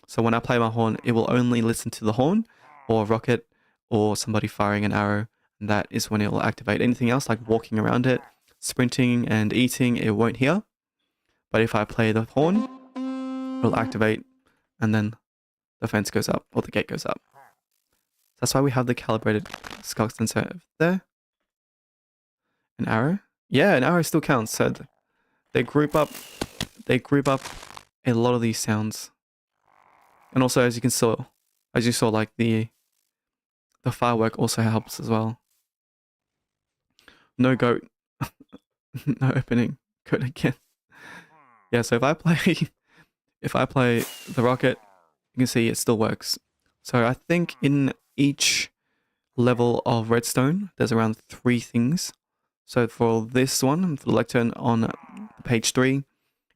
Speaker 1: So when I play my horn, it will only listen to the horn or rocket or somebody firing an arrow. And that is when it will activate. Anything else like walking around it, sprinting and eating, it won't hear. But if I play the horn, it will activate and then the fence goes up or the gate goes up. That's why we have the calibrated skulk sensor there. An arrow? Yeah, an arrow still counts. So they group up a lot of these sounds. And also as you saw like the firework also helps as well. No goat. No opening. Goat again. Yeah, so if I play the rocket, you can see it still works. So I think in each level of redstone, there's around 3 things. So for this one, for the lectern on page 3,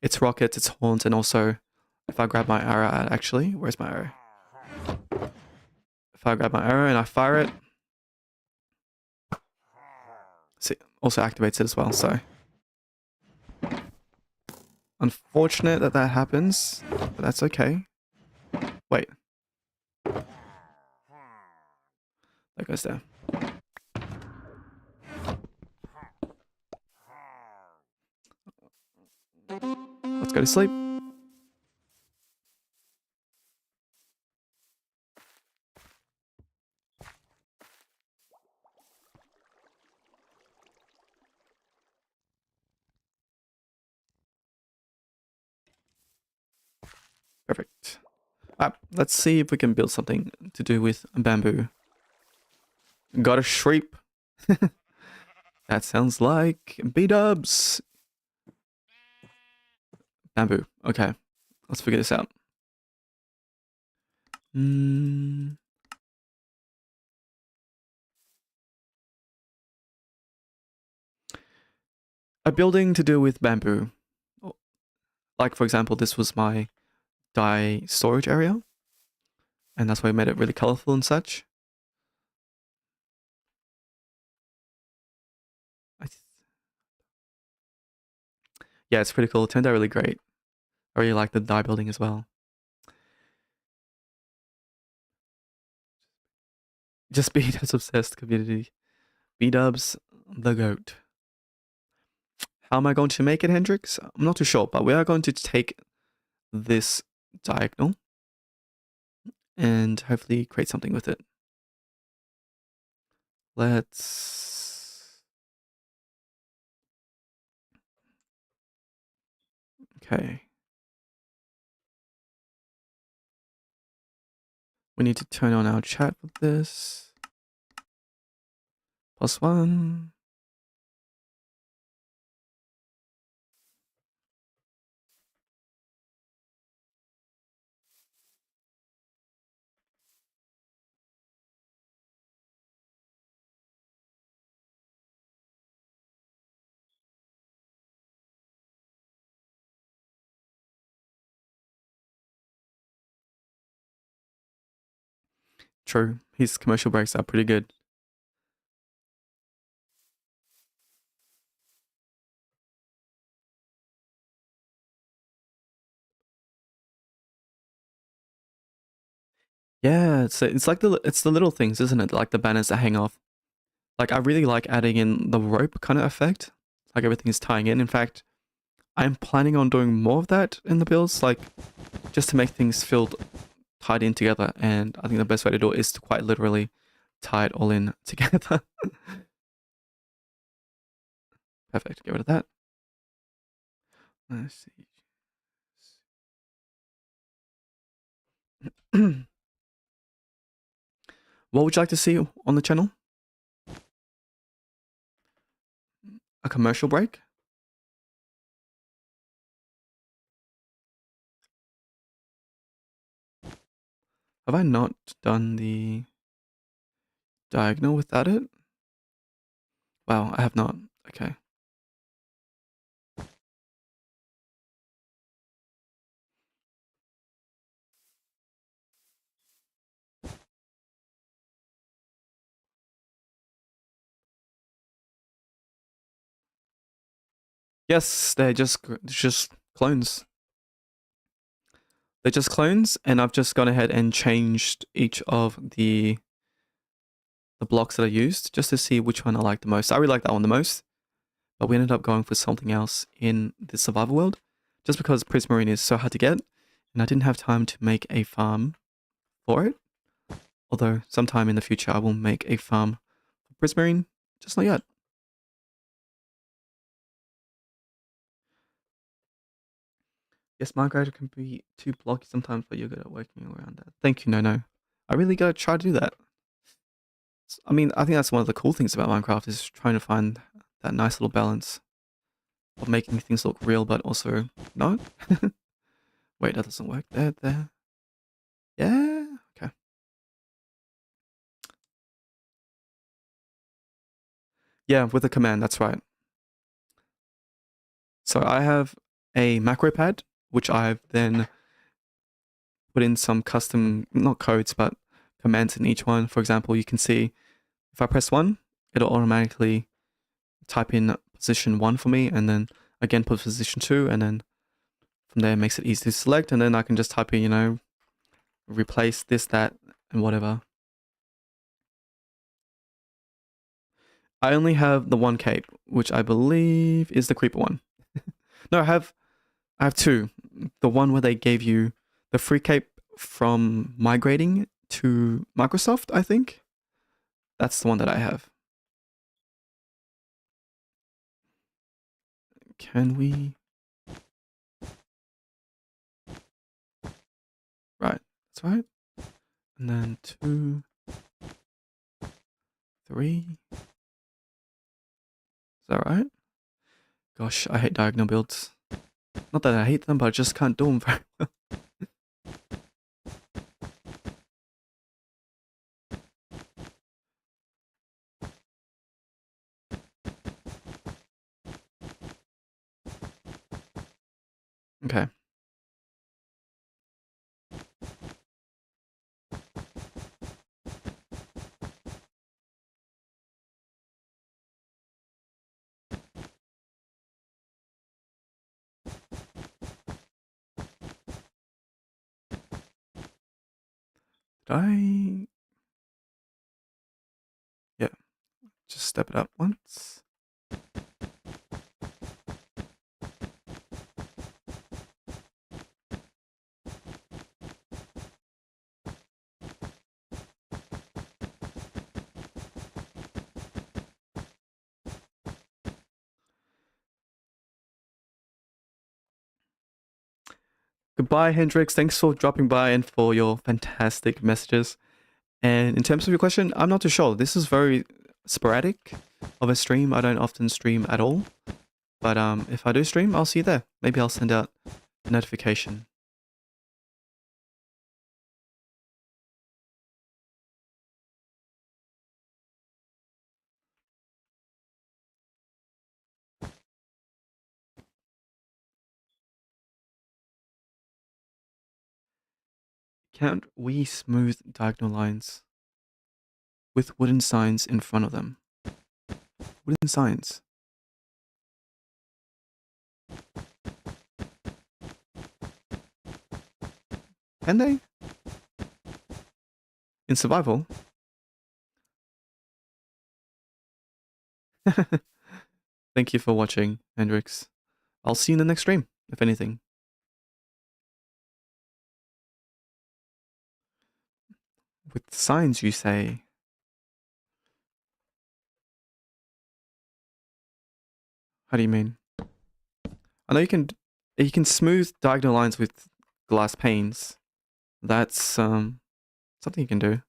Speaker 1: it's rockets, it's horns, and also if I grab my arrow out, actually, where's my arrow? If I grab my arrow and I fire it, see, also activates it as well, so. Unfortunate that happens, but that's okay. Wait. That goes there. Let's go to sleep. Perfect. Let's see if we can build something to do with bamboo. Got a shreep. That sounds like B-dubs. Bamboo. Okay. Let's figure this out. A building to do with bamboo. Like, for example, this was my dye storage area. And that's why I made it really colorful and such. Yeah, it's pretty cool. It turned out really great. I really like the dye building as well. Just B-dubs obsessed community. B-dubs, the goat. How am I going to make it, Hendrix? I'm not too sure, but we are going to take this diagonal and hopefully create something with it. Okay. We need to turn on our chat with this. +1. true. His commercial breaks are pretty good. Yeah, it's like the little things, isn't it? Like the banners that hang off. Like I really like adding in the rope kind of effect. Like everything is tying in. In fact, I'm planning on doing more of that in the builds, like just to make things feel tied in together. And I think the best way to do it is to quite literally tie it all in together. Perfect. Get rid of that. Let's see. What would you like to see on the channel? A commercial break? Have I not done the diagonal without it? Wow, I have not. Okay. Yes, they're just clones. They're just clones, and I've just gone ahead and changed each of the blocks that I used just to see which one I like the most. I really like that one the most, but we ended up going for something else in the survival world, just because prismarine is so hard to get, and I didn't have time to make a farm for it. Although sometime in the future I will make a farm for prismarine, just not yet. Yes, Margaret can be too blocky sometimes, but you're good at working around that. Thank you, no. I really gotta try to do that. I mean, I think that's one of the cool things about Minecraft is trying to find that nice little balance of making things look real, but also not. Wait, that doesn't work. There. Yeah. Okay. Yeah, with a command. That's right. So I have a macro pad, which I've then put in some custom, not codes, but commands in each one. For example, you can see if I press one, it'll automatically type in position one for me, and then again put position two, and then from there it makes it easy to select, and then I can just type in, replace this, that, and whatever. I only have the one cape, which I believe is the creeper one. No, I have two. The one where they gave you the free cape from migrating to Microsoft, I think. That's the one that I have. Can we? Right, that's right. And then 2, 3. Is that right? Gosh, I hate diagonal builds. Not that I hate them, but I just can't do them very well. Okay. Did I? Yeah, just step it up once. Goodbye, Hendrix. Thanks for dropping by and for your fantastic messages. And in terms of your question, I'm not too sure. This is very sporadic of a stream. I don't often stream at all. But if I do stream, I'll see you there. Maybe I'll send out a notification. Can't we smooth diagonal lines? with wooden signs in front of them. Wooden signs. Can they? In survival? Thank you for watching, Hendrix. I'll see you in the next stream, if anything. With signs, you say? How do you mean? I know you can smooth diagonal lines with glass panes. That's something you can do.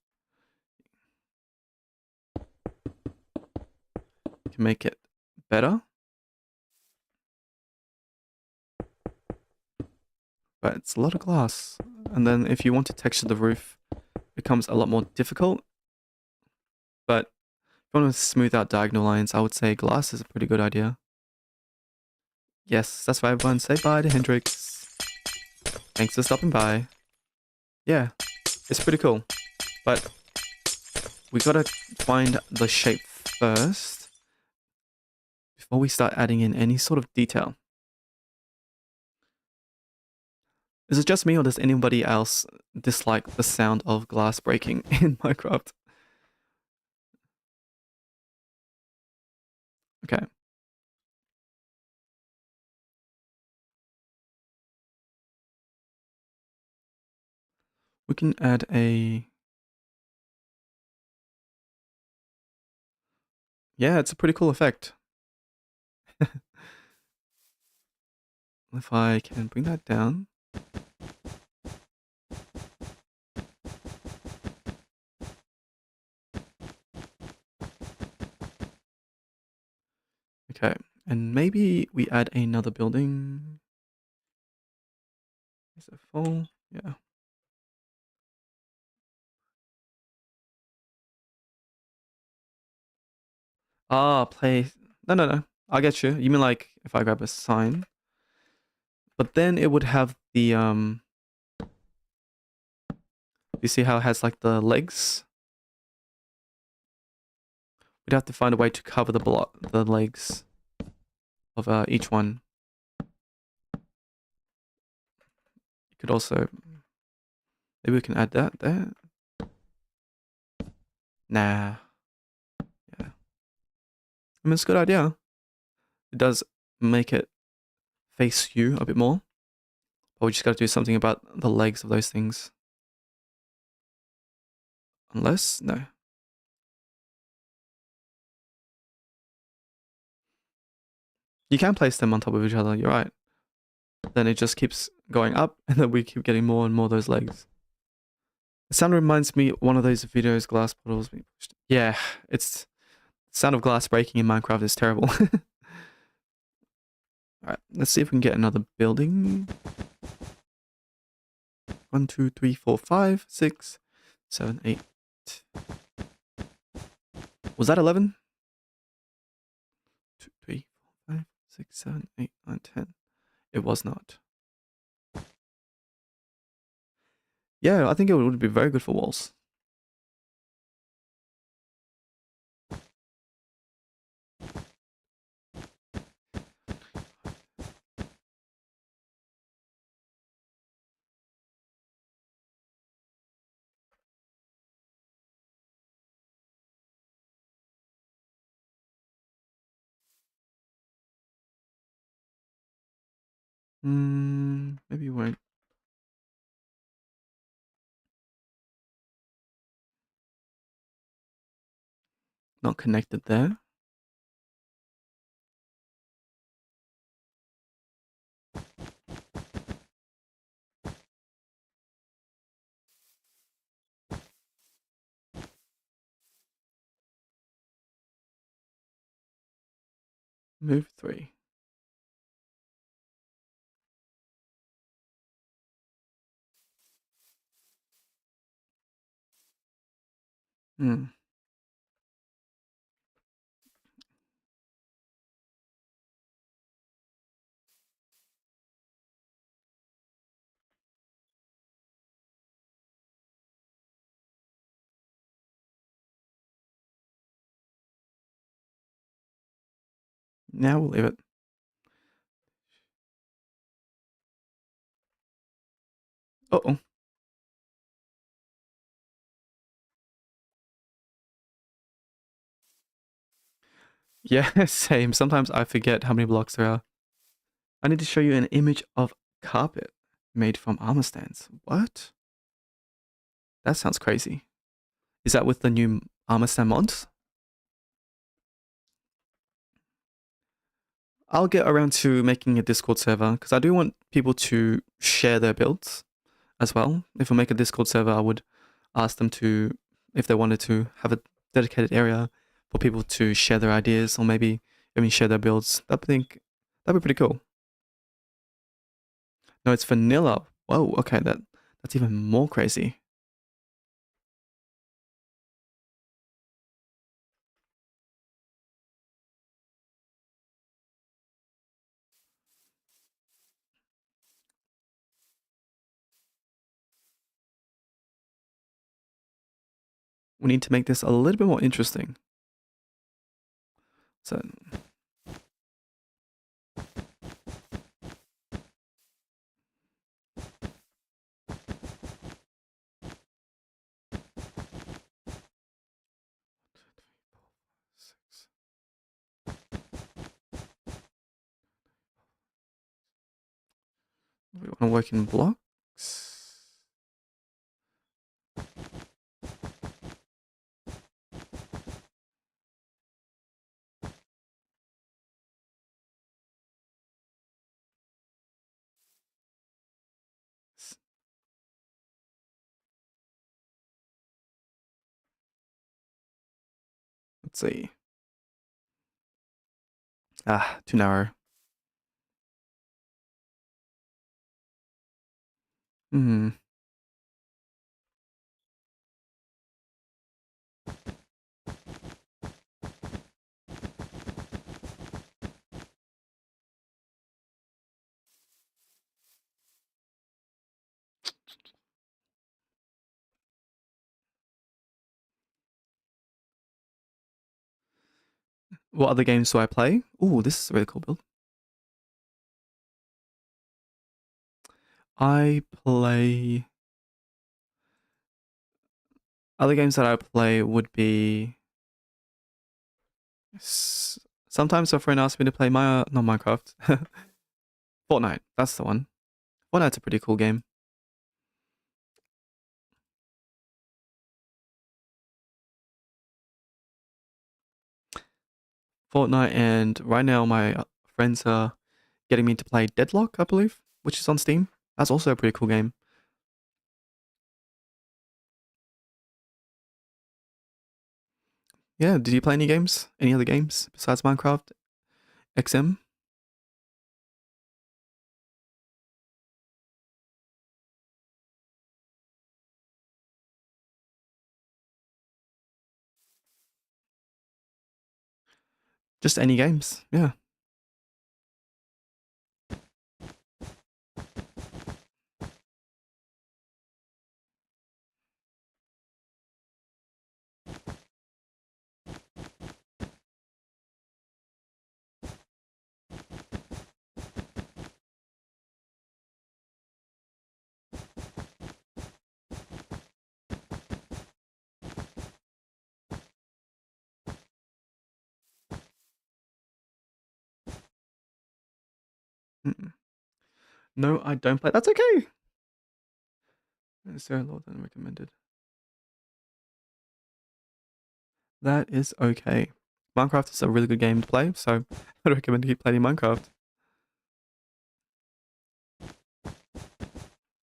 Speaker 1: You can make it better. But it's a lot of glass. And then if you want to texture the roof, it becomes a lot more difficult. But if you want to smooth out diagonal lines, I would say glass is a pretty good idea. Yes, that's right, everyone. Say bye to Hendrix. Thanks for stopping by. Yeah, it's pretty cool. But we gotta find the shape first before we start adding in any sort of detail. Is it just me or does anybody else dislike the sound of glass breaking in Minecraft? Okay. We can add a... Yeah, it's a pretty cool effect. If I can bring that down. Okay, and maybe we add another building. Is it full? Yeah. Ah, place. No, no, no. I get you. You mean like if I grab a sign? But then it would have the you see how it has like the legs? We'd have to find a way to cover the legs of each one. You could also maybe we can add that there. Nah. Yeah. I mean it's a good idea. It does make it face you a bit more. But we just gotta do something about the legs of those things. Unless no. You can place them on top of each other, you're right. Then it just keeps going up, and then we keep getting more and more of those legs. The sound reminds me one of those videos, glass bottles being pushed. Yeah, it's the sound of glass breaking in Minecraft is terrible. Alright, let's see if we can get another building. 1, 2, 3, 4, 5, 6, 7, 8. Was that 11? 2, 3, 4, 5, 6, 7, 8, 9, 10. It was not. Yeah, I think it would be very good for walls. Maybe we won't. Not connected there. Move 3. Hmm. Now we'll leave it. Uh-oh. Yeah, same. Sometimes I forget how many blocks there are. I need to show you an image of carpet made from armor stands. What? That sounds crazy. Is that with the new armor stand mods? I'll get around to making a Discord server because I do want people to share their builds as well. If we make a Discord server, I would ask them to, if they wanted to, have a dedicated area for people to share their ideas or maybe even share their builds. That'd be pretty cool. No, it's vanilla. Whoa, okay, that's even more crazy. We need to make this a little bit more interesting. So we want to work in blocks. Let's see. Ah, too narrow. Hmm. What other games do I play? Ooh, this is a really cool build. I play other games that I play would be sometimes a friend asks me to play my not Minecraft. Fortnite. That's the one. Fortnite's a pretty cool game. Fortnite, and right now my friends are getting me to play Deadlock, I believe, which is on Steam. That's also a pretty cool game. Yeah, did you play any games? Any other games besides Minecraft? XM? Just any games? Yeah. Mm-mm. No, I don't play. That's okay. Is there a lot than recommended? That is okay. Minecraft is a really good game to play, so I'd recommend keep playing Minecraft.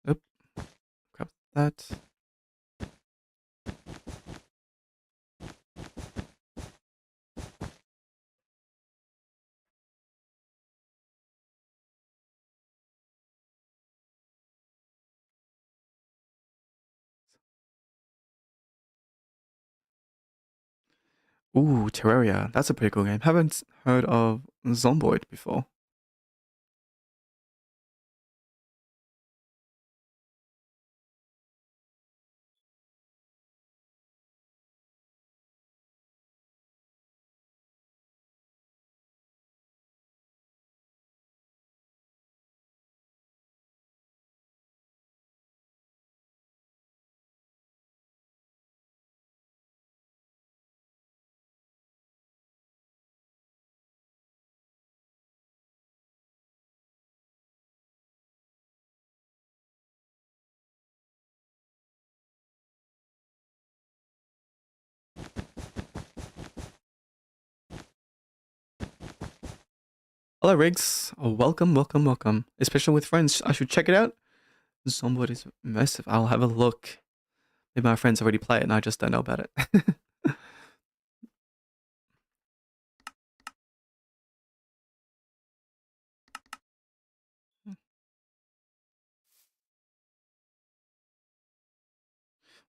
Speaker 1: Oop, grab that. Ooh, Terraria. That's a pretty cool game. Haven't heard of Zomboid before. Hello, Riggs. Oh, welcome, welcome, welcome. Especially with friends, I should check it out. Zombie is massive. I'll have a look. Maybe my friends already play it and I just don't know about it.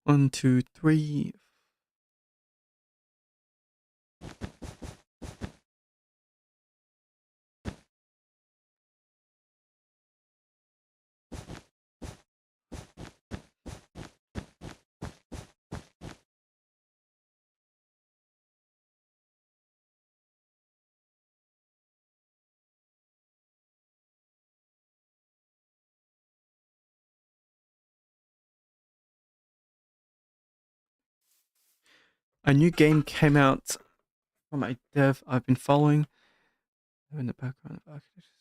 Speaker 1: 1, 2, 3. A new game came out from my dev I've been following. In the background of architecture.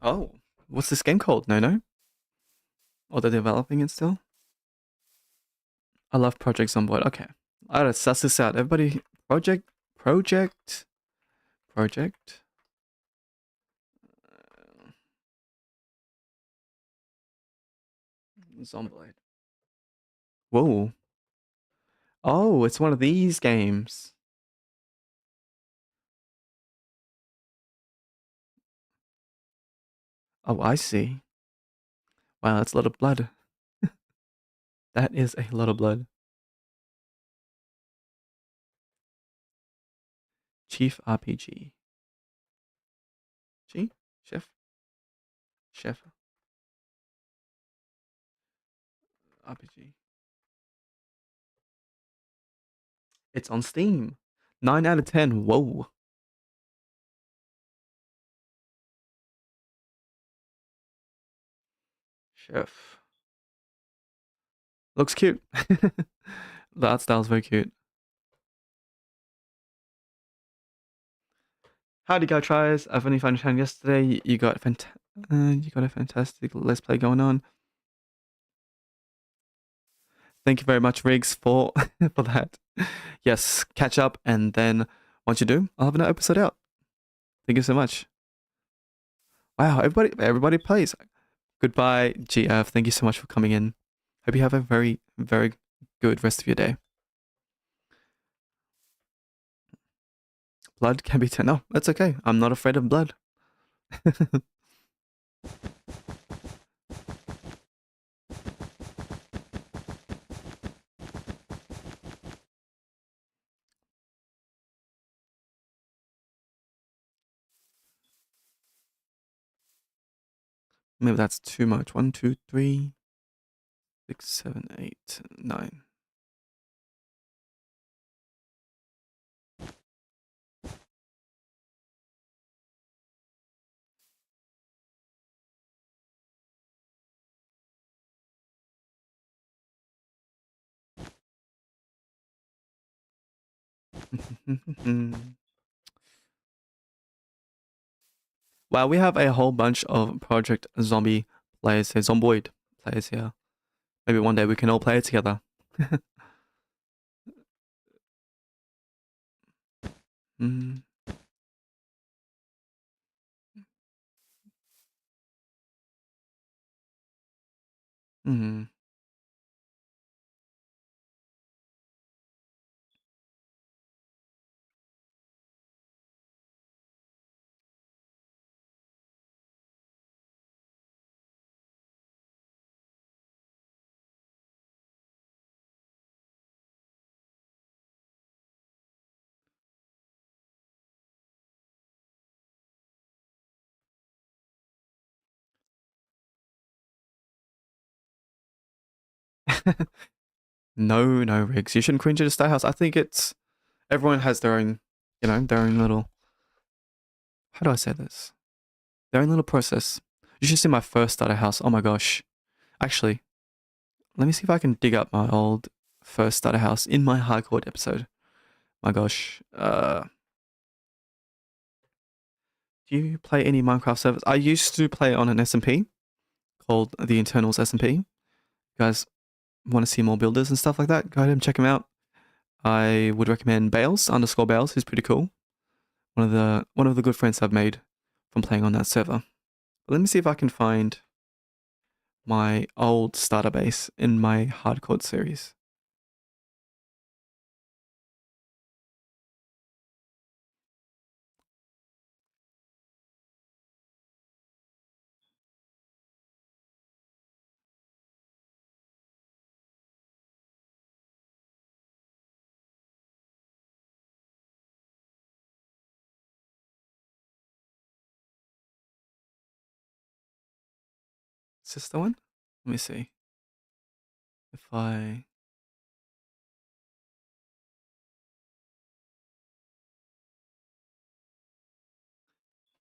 Speaker 1: Oh, what's this game called? No, no. Oh, they're developing it still. I love Project Zomboid. Okay, I gotta suss this out. Everybody, project, project. Zomboid. Whoa. Oh, it's one of these games. Oh, I see. Wow, that's a lot of blood. That is a lot of blood. Chief RPG. G? Chef? Chef RPG. It's on Steam. 9 out of 10. Whoa. Chef. Looks cute. The art style's very cute. How'd you go, tries? I've only found your yesterday. You got a fantastic let's play going on. Thank you very much, Riggs, for for that. Yes, catch up, and then once you do, I'll have another episode out. Thank you so much. Wow, everybody plays. Goodbye, GF. Thank you so much for coming in. Hope you have a very, very good rest of your day. Blood can be no, that's okay. I'm not afraid of blood. Maybe that's too much. 1, 2, 3, 6, 7, 8, 9. Wow, we have a whole bunch of Project Zombie players here, Zomboid players here. Maybe one day we can all play it together. mm. Mm. No, no, Riggs. You shouldn't cringe at a state house. I think it's everyone has their own, their own little. How do I say this? Their own little process. You should see my first starter house. Oh my gosh. Actually, let me see if I can dig up my old first starter house in my hardcore episode. My gosh. Do you play any Minecraft servers? I used to play on an SMP called the Internals SMP. You guys want to see more builders and stuff like that? Go ahead and check him out. I would recommend Bales _Bales. He's pretty cool. One of the good friends I've made from playing on that server. But let me see if I can find my old starter base in my hardcore series. Is this the one? Let me see. If I...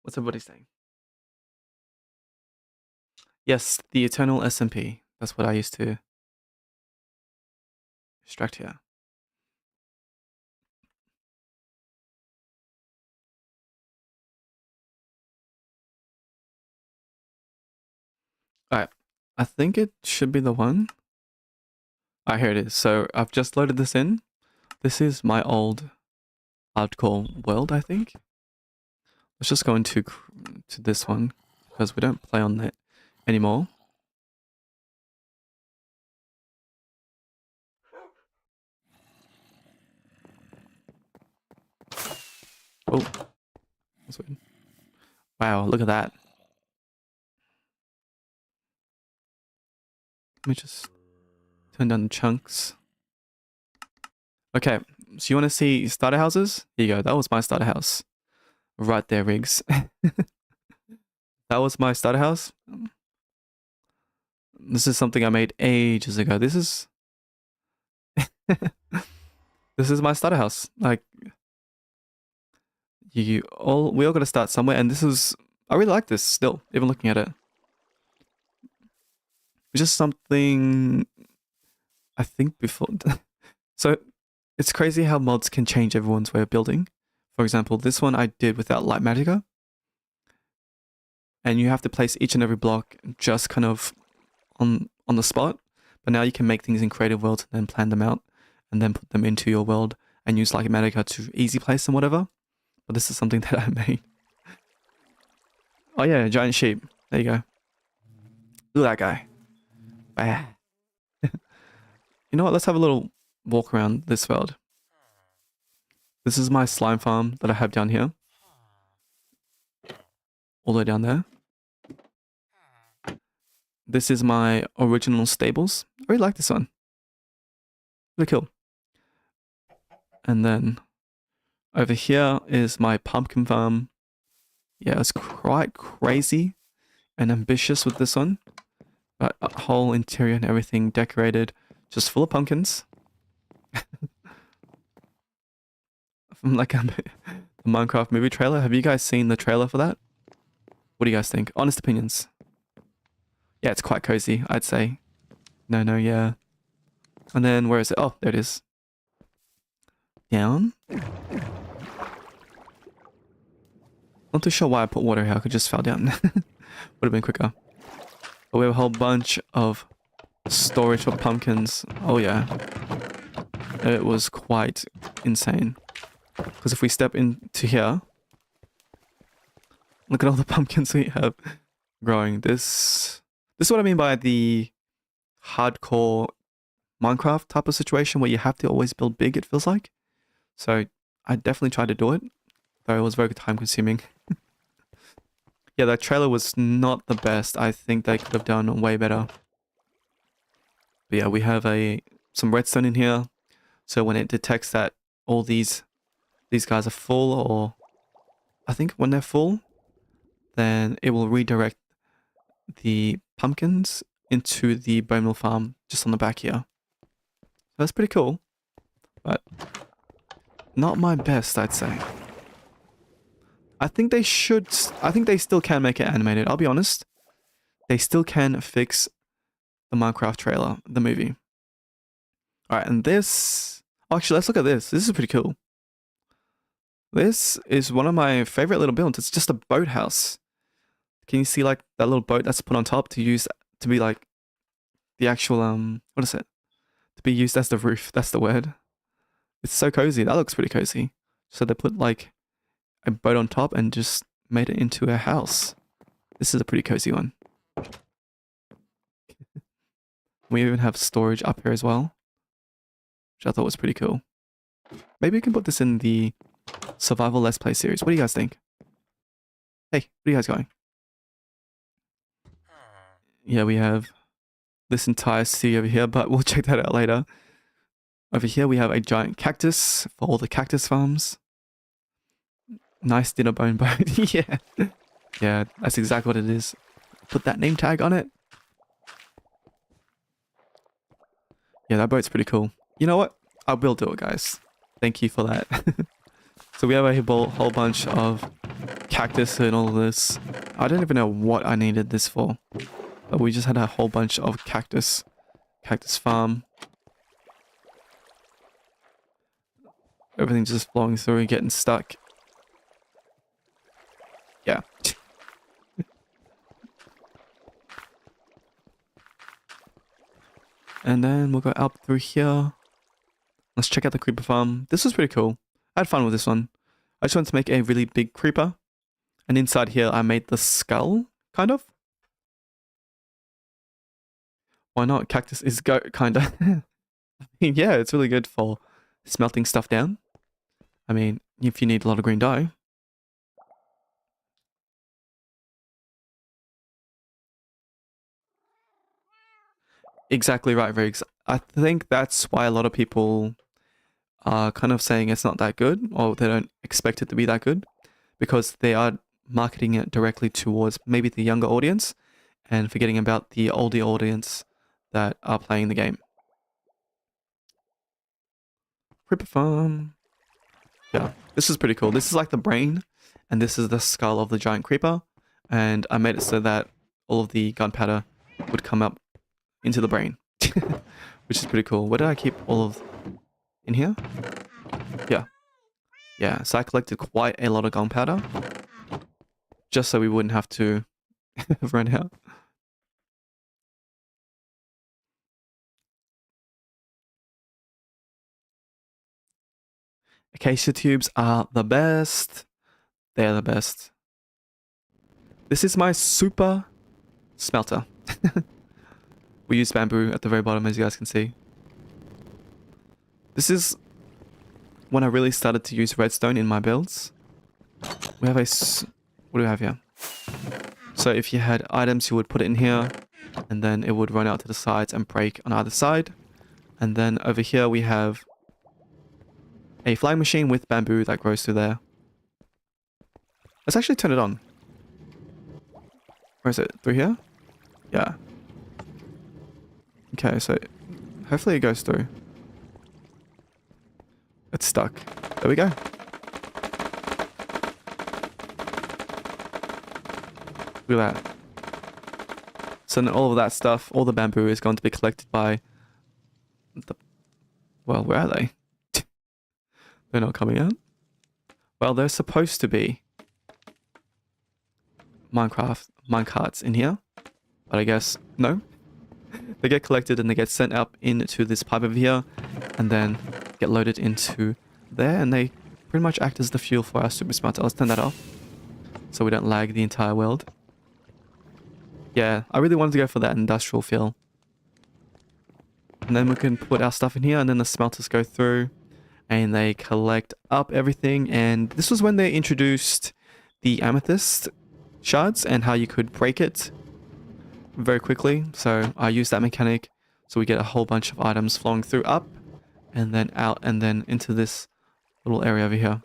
Speaker 1: What's everybody saying? Yes, the Eternal SMP. That's what I used to extract here. Alright, I think it should be the one. Alright, here it is. So I've just loaded this in. This is my old hardcore world, I think. Let's just go into to this one because we don't play on it anymore. Oh, that's weird. Wow, look at that. Let me just turn down the chunks. Okay, so you want to see starter houses? Here you go. That was my starter house. Right there, Riggs. That was my starter house. This is something I made ages ago. This is... This is my starter house. Like, we all gotta start somewhere, and this is... I really like this still, even looking at it. It's just something... I think before... So, it's crazy how mods can change everyone's way of building. For example, this one I did without light magicka. And you have to place each and every block just kind of on the spot. But now you can make things in creative worlds and then plan them out. And then put them into your world and use light magicka to easy place them, whatever. But this is something that I made. Oh yeah, giant sheep. There you go. Look at that guy. Bah. You know what? Let's have a little walk around this world. This is my slime farm that I have down here. All the way down there. This is my original stables. I really like this one. Really cool. And then over here is my pumpkin farm. Yeah, it's quite crazy and ambitious with this one. But a whole interior and everything decorated, just full of pumpkins. From like the Minecraft movie trailer. Have you guys seen the trailer for that? What do you guys think? Honest opinions. Yeah, it's quite cozy, I'd say. No, yeah. And then where is it? Oh, there it is. Down. Not too sure why I put water here. I could just fell down. Would have been quicker. But we have a whole bunch of storage for pumpkins. Oh yeah. It was quite insane. Because if we step into here, look at all the pumpkins we have growing. This is what I mean by the hardcore Minecraft type of situation where you have to always build big, it feels like. So I definitely tried to do it, though it was very time consuming. Yeah, that trailer was not the best. I think they could have done way better. But yeah, we have some redstone in here. So when it detects that all these guys are full, or I think when they're full, then it will redirect the pumpkins into the bone meal farm just on the back here. So that's pretty cool, but not my best, I'd say. I think they still can make it animated. I'll be honest. They still can fix the Minecraft trailer, the movie. Alright, and this... Actually, let's look at this. This is pretty cool. This is one of my favorite little builds. It's just a boathouse. Can you see like that little boat that's put on top to use to be like the actual what is it? To be used as the roof. That's the word. It's so cozy. That looks pretty cozy. So they put like a boat on top and just made it into a house. This is a pretty cozy one. We even have storage up here as well, which I thought was pretty cool. Maybe we can put this in the Survival Let's Play series. What do you guys think? Hey, what are you guys going? Yeah, we have this entire city over here, but we'll check that out later. Over here, we have a giant cactus for all the cactus farms. Nice dinner bone boat. Yeah. Yeah, that's exactly what it is. Put that name tag on it. Yeah, that boat's pretty cool. You know what? I will do it, guys. Thank you for that. So we have a whole bunch of cactus and all of this. I don't even know what I needed this for. But we just had a whole bunch of cactus farm. Everything just flowing through and getting stuck. Yeah. And then we'll go up through here. Let's check out the creeper farm. This was pretty cool. I had fun with this one. I just wanted to make a really big creeper. And inside here, I made the skull, kind of. Why not? Cactus is kind of. I mean, yeah, it's really good for smelting stuff down. I mean, if you need a lot of green dye. Exactly right, Riggs. I think that's why a lot of people are kind of saying it's not that good, or they don't expect it to be that good, because they are marketing it directly towards maybe the younger audience and forgetting about the older audience that are playing the game. Creeper farm. Yeah, this is pretty cool. This is like the brain, and this is the skull of the giant creeper. And I made it so that all of the gunpowder would come up into the brain, which is pretty cool. Where did I keep all of... In here? Yeah. Yeah, so I collected quite a lot of gunpowder, just so we wouldn't have to run out. Acacia tubes are the best. They're the best. This is my super smelter. We use bamboo at the very bottom, as you guys can see. This is when I really started to use redstone in my builds. We have a... What do we have here? So if you had items, you would put it in here, and then it would run out to the sides and break on either side. And then over here we have a flying machine with bamboo that grows through there. Let's actually turn it on. Where is it? Through here? Yeah. Okay, so hopefully it goes through. It's stuck. There we go. Look at that. So then all of that stuff, all the bamboo is going to be collected by the... Well, where are they? They're not coming out? Well, they're supposed to be minecarts in here. But I guess, no. They get collected and they get sent up into this pipe over here. And then get loaded into there. And they pretty much act as the fuel for our super smelter. Let's turn that off, so we don't lag the entire world. Yeah, I really wanted to go for that industrial feel. And then we can put our stuff in here, and then the smelters go through and they collect up everything. And this was when they introduced the amethyst shards and how you could break it very quickly. So I used that mechanic, so we get a whole bunch of items flowing through up and then out and then into this little area over here.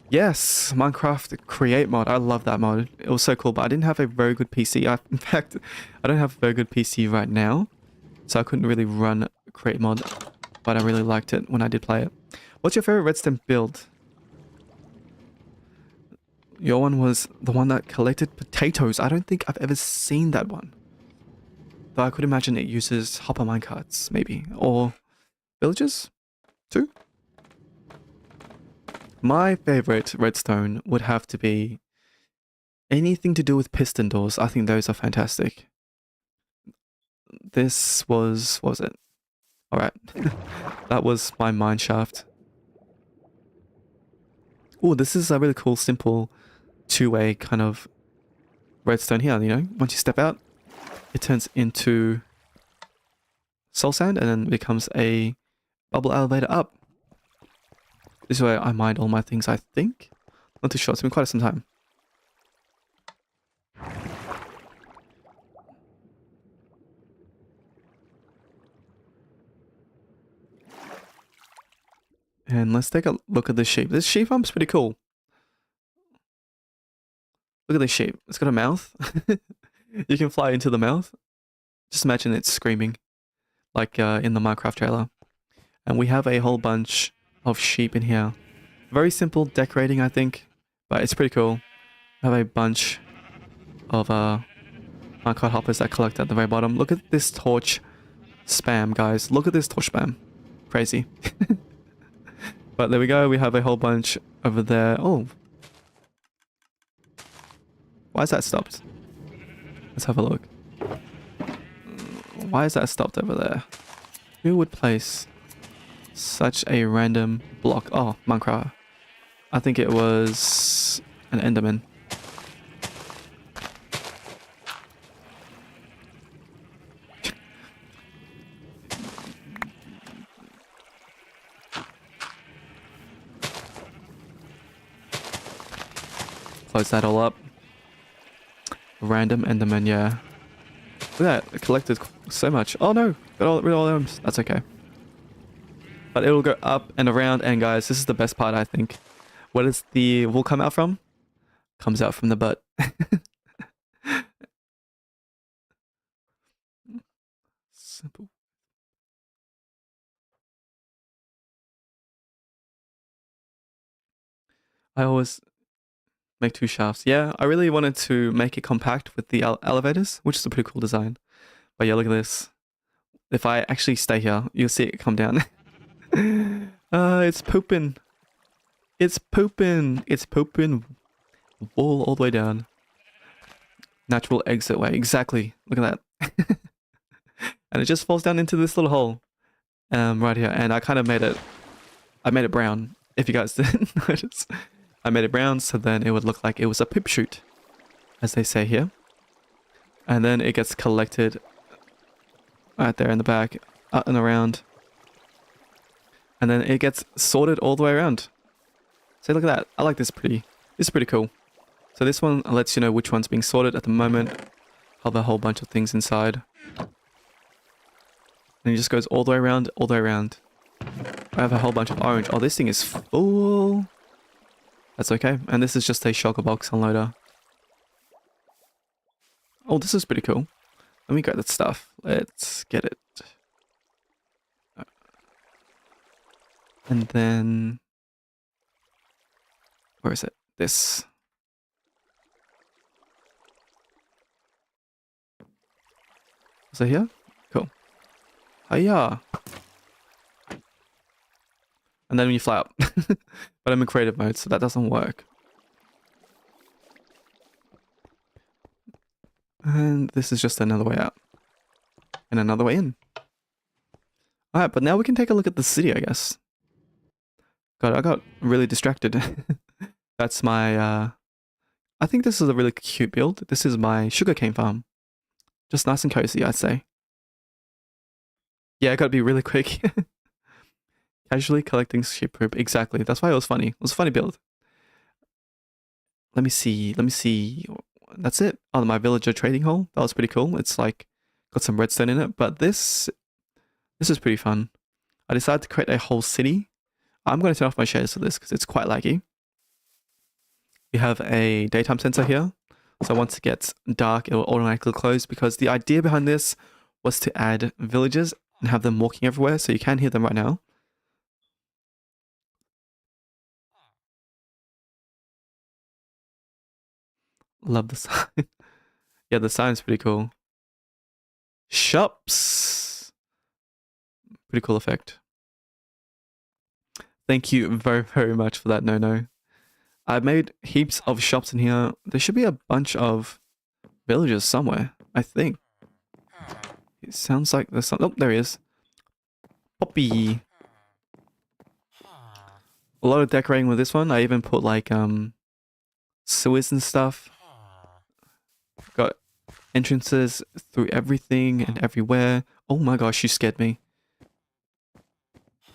Speaker 1: Yes, Minecraft Create mod. I love that mod. It was so cool, but I didn't have a very good PC. In fact, I don't have a very good PC right now, so I couldn't really run Create mod, but I really liked it when I did play it. What's your favorite redstone build? Your one was the one that collected potatoes. I don't think I've ever seen that one. Though I could imagine it uses hopper minecarts, maybe. Or villagers, too? My favorite redstone would have to be anything to do with piston doors. I think those are fantastic. This was, what was it? All right. That was my mine shaft. Oh, this is a really cool, simple two-way kind of redstone here, you know? Once you step out, it turns into soul sand and then becomes a bubble elevator up. This is where I mined all my things, I think. Not too sure. It's been quite some time. And let's take a look at this sheep. This sheep farm's pretty cool. Look at this sheep. It's got a mouth. You can fly into the mouth. Just imagine it screaming like in the Minecraft trailer. And we have a whole bunch of sheep in here. Very simple decorating, I think, but it's pretty cool. I have a bunch of minecart hoppers that collect at the very bottom. Look at this torch spam, guys. Look at this torch spam. Crazy. But there we go. We have a whole bunch over there. Oh. Why is that stopped? Let's have a look. Why is that stopped over there? Who would place such a random block? Oh, Minecraft. I think it was an Enderman. Close that all up. Random Enderman, yeah. Look at that, it collected so much. Oh no, rid of all them. That's okay. But it will go up and around, and guys, this is the best part, I think. Where does the wool come out from? Comes out from the butt. Simple. I always make two shafts. Yeah, I really wanted to make it compact with the elevators, which is a pretty cool design. But yeah, look at this. If I actually stay here, you'll see it come down. It's pooping. It's pooping. It's pooping wool all the way down. Natural exit way. Exactly. Look at that. And it just falls down into this little hole. Right here. And I kind of made it... I made it brown. If you guys didn't notice. I made it brown so then it would look like it was a poop chute. As they say here. And then it gets collected right there in the back. Out and around. And then it gets sorted all the way around. So look at that. I like this pretty. This is pretty cool. So this one lets you know which one's being sorted at the moment. Have a whole bunch of things inside. And it just goes all the way around, all the way around. I have a whole bunch of orange. Oh, this thing is full. That's okay. And this is just a shulker box unloader. Oh, this is pretty cool. Let me grab that stuff. Let's get it. And then... Where is it? This. Is it here? Cool. Hiya! And then when you fly up. But I'm in creative mode, so that doesn't work. And this is just another way out. And another way in. Alright, but now we can take a look at the city, I guess. God, I got really distracted. That's my, I think this is a really cute build. This is my sugarcane farm. Just nice and cozy, I'd say. Yeah, I gotta be really quick. Casually collecting sheep poop. Exactly. That's why it was funny. It was a funny build. Let me see. Let me see. That's it. Oh, my villager trading hall. That was pretty cool. It's like got some redstone in it. But this is pretty fun. I decided to create a whole city. I'm going to turn off my shaders for this because it's quite laggy. You have a daytime sensor here. So once it gets dark, it will automatically close because the idea behind this was to add villagers and have them walking everywhere. So you can hear them right now. Love the sign. Yeah, the sign's pretty cool. Shops. Pretty cool effect. Thank you very, very much for that, No. I've made heaps of shops in here. There should be a bunch of villagers somewhere, I think. It sounds like there's some... Oh, there he is. Poppy. A lot of decorating with this one. I even put like sewers and stuff. Got entrances through everything and everywhere. Oh my gosh, you scared me.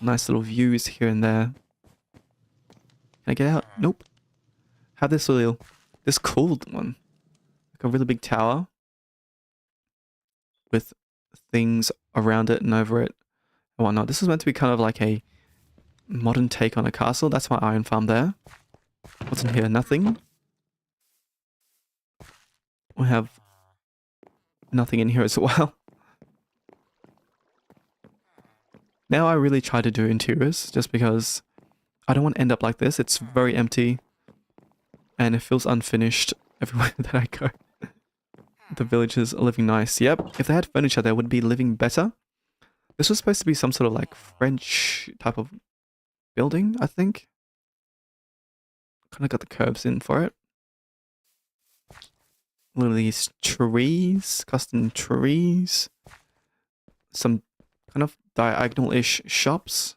Speaker 1: Nice little views here and there. Can I get out? Nope. Have this cool one. Like a really big tower. With things around it and over it and whatnot. This is meant to be kind of like a modern take on a castle. That's my iron farm there. What's in here? Nothing. We have nothing in here as well. Now I really try to do interiors just because I don't want to end up like this. It's very empty and it feels unfinished everywhere that I go. The villagers are living nice. Yep, if they had furniture they would be living better. This was supposed to be some sort of like French type of building, I think. Kind of got the curves in for it. Look at these trees, custom trees. Some kind of diagonal-ish shops.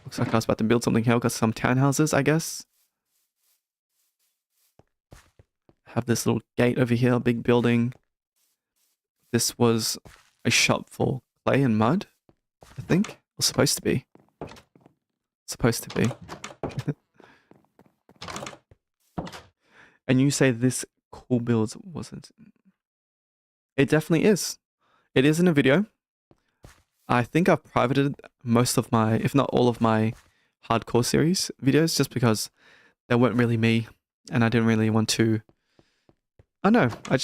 Speaker 1: Looks like I was about to build something here. Got some townhouses, I guess. Have this little gate over here, big building. This was a shop for clay and mud, I think. Or supposed to be. Supposed to be. And you say this cool build wasn't. It definitely is. It is in a video. I think I've privated most of my, if not all of my hardcore series videos just because they weren't really me and I didn't really want to. I don't know.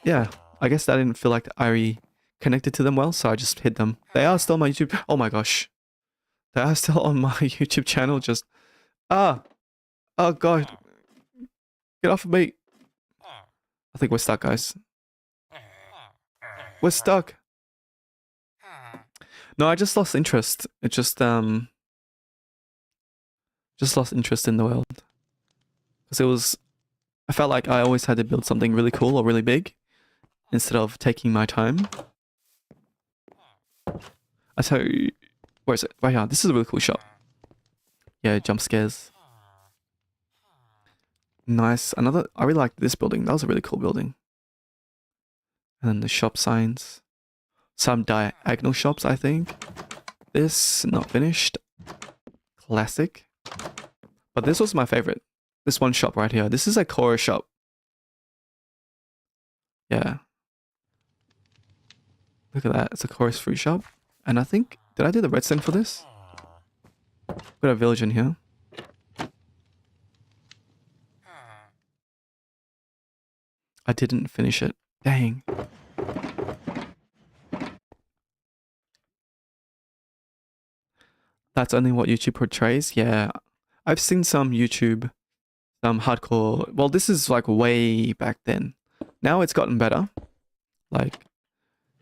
Speaker 1: Yeah, I guess I didn't feel like I connected to them well, so I just hid them. They are still on my YouTube. Oh my gosh. They are still on my YouTube channel. Just, oh God. Get off of me. I think we're stuck, guys. We're stuck. No, I just lost interest. It just lost interest in the world. Because I felt like I always had to build something really cool or really big instead of taking my time. I tell you, where is it? Right here. This is a really cool shop. Yeah, jump scares. Nice. I really liked this building. That was a really cool building. And then the shop signs. Some diagonal shops, I think. This, not finished. Classic. But this was my favorite. This one shop right here. This is a core shop. Yeah. Look at that. It's a chorus fruit shop. And I think, did I do the redstone for this? Got a village in here. I didn't finish it. Dang. That's only what YouTube portrays? Yeah. I've seen some YouTube, hardcore. Well, this is like way back then. Now it's gotten better. Like,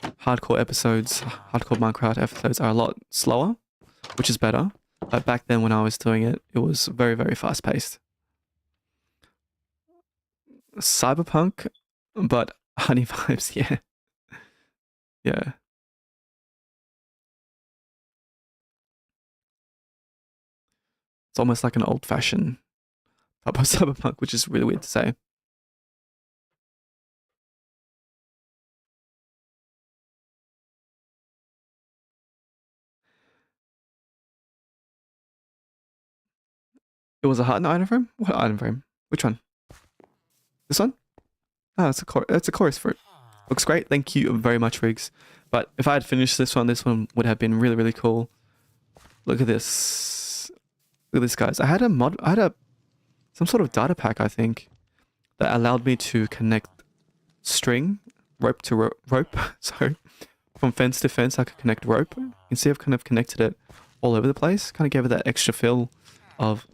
Speaker 1: hardcore Minecraft episodes are a lot slower, which is better. But back then when I was doing it, it was very, very fast paced. Cyberpunk, but honey vibes, yeah. Yeah. It's almost like an old-fashioned type of cyberpunk, which is really weird to say. It was a hard item frame? What item frame? Which one? This one? Oh, it's a chorus fruit. Looks great. Thank you very much, Riggs. But if I had finished this one would have been really, really cool. Look at this. Look at this, guys. I had some sort of data pack, I think, that allowed me to connect rope to rope. Sorry. From fence to fence, I could connect rope. You can see I've kind of connected it all over the place. Kind of gave it that extra feel of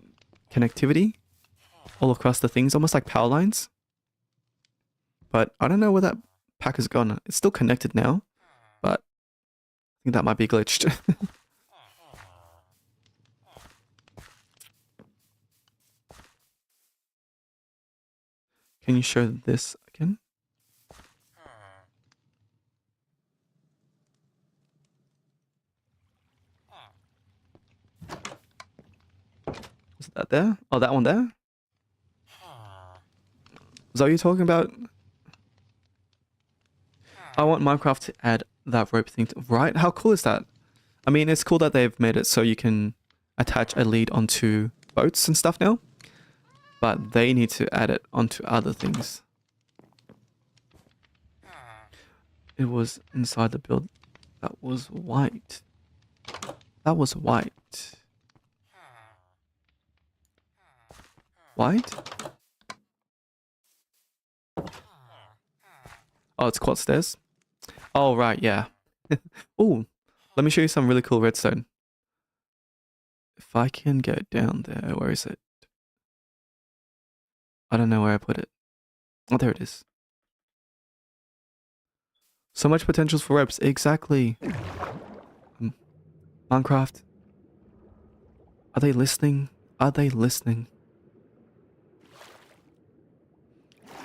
Speaker 1: connectivity all across the things, almost like power lines. But I don't know where that pack has gone. It's still connected now, but I think that might be glitched. Can you show this again? that there. Oh, that one there. Is that what you're talking about? I want Minecraft to add that rope thing. Right? How cool is that? I mean, it's cool that they've made it so you can attach a lead onto boats and stuff now. But they need to add it onto other things. It was inside the build. That was white. That was white. White? Oh, it's quad stairs. Oh, right, yeah. Oh, let me show you some really cool redstone. If I can get down there, where is it? I don't know where I put it. Oh, there it is. So much potentials for ropes. Exactly. Minecraft. Are they listening? Are they listening?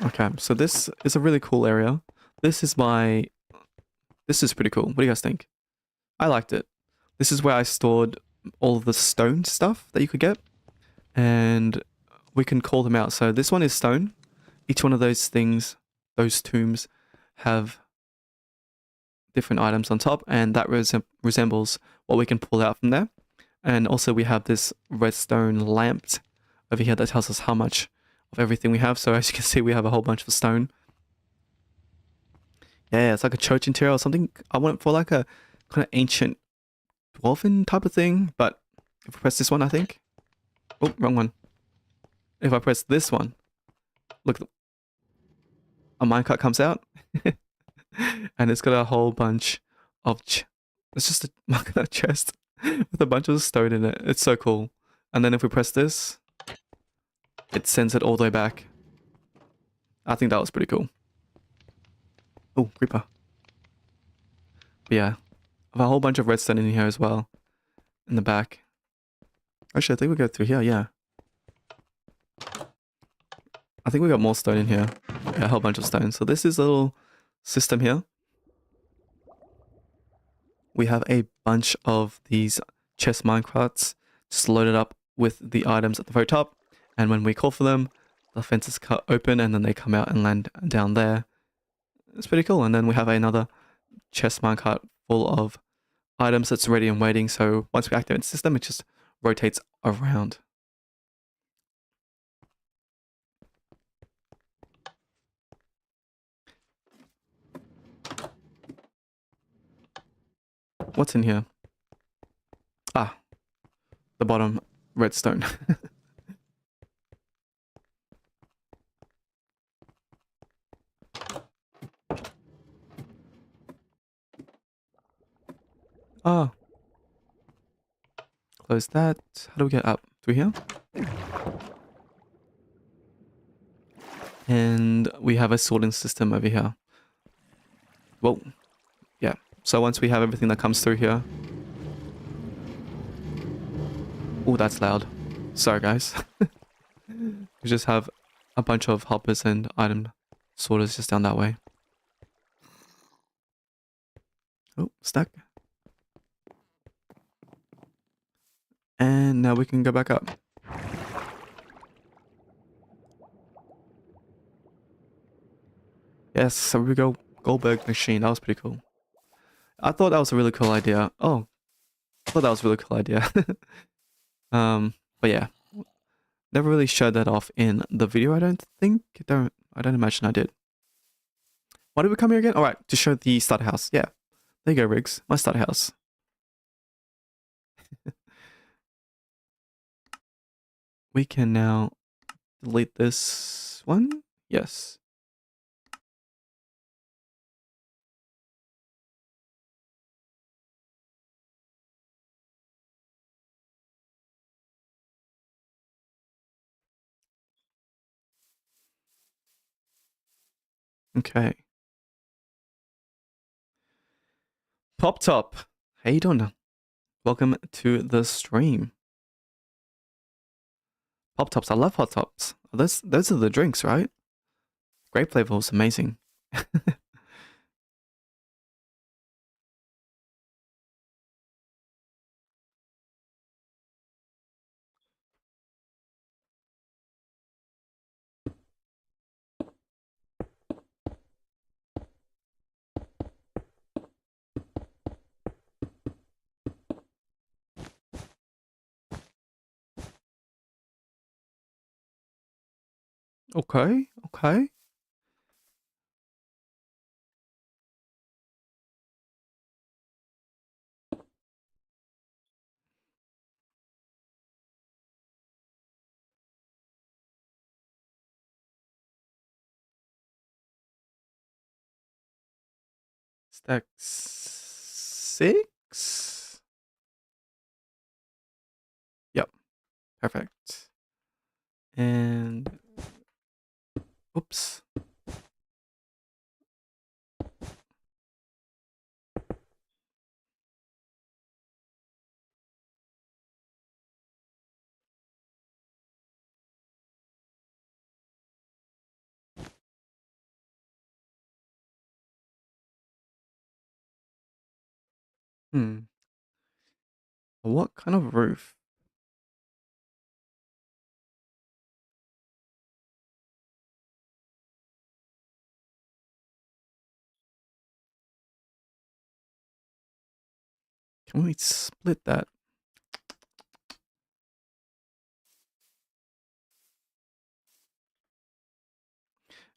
Speaker 1: Okay, so this is a really cool area. This is pretty cool. What do you guys think? I liked it. This is where I stored all of the stone stuff that you could get. And we can call them out. So this one is stone. Each one of those things, those tombs, have different items on top. And that resembles what we can pull out from there. And also we have this redstone lamp over here that tells us how much of everything we have. So as you can see, we have a whole bunch of stone. Yeah, it's like a church interior or something. I went for like a kind of ancient dwarven type of thing. But if we press this one, I think. Oh, wrong one. If I press this one, look, a minecart comes out. And it's got a whole bunch of... It's just a minecart chest with a bunch of stone in it. It's so cool. And then if we press this, it sends it all the way back. I think that was pretty cool. Oh, creeper. But yeah, I have a whole bunch of redstone in here as well. In the back. Actually, I think we go through here, yeah. I think we got more stone in here. Yeah, a whole bunch of stone. So this is a little system here. We have a bunch of these chest minecarts just loaded up with the items at the very top. And when we call for them, the fences cut open and then they come out and land down there. It's pretty cool. And then we have another chest minecart full of items that's ready and waiting. So once we activate the system, it just rotates around. What's in here? Ah, the bottom redstone. Ah, close that. How do we get up? Through here? And we have a sorting system over here. Well, yeah. So once we have everything that comes through here. Oh, that's loud. Sorry, guys. We just have a bunch of hoppers and item sorters just down that way. Oh, stuck. And now we can go back up. Yes, so we go Goldberg machine. That was pretty cool. I thought that was a really cool idea. Oh, I thought that was a really cool idea. But yeah, never really showed that off in the video. I don't think. I don't imagine I did. Why did we come here again? All right, to show the starter house. Yeah, there you go, Riggs. My starter house. We can now delete this one. Yes. Okay. Pop Top. How you doing? Welcome to the stream. Pop Tops. I love Hot Tops. Those are the drinks, right? Grape flavor was amazing. Okay, okay. Stack 6? Yep, perfect. And oops. Hmm. What kind of roof? Can we split that?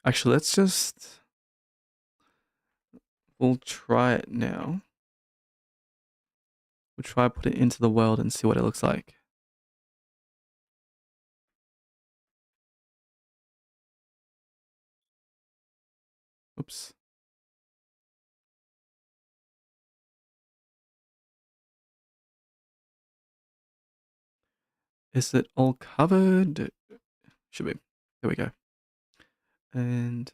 Speaker 1: Actually, we'll try it now. We'll try put it into the world and see what it looks like. Oops. Is it all covered? Should be. There we go. And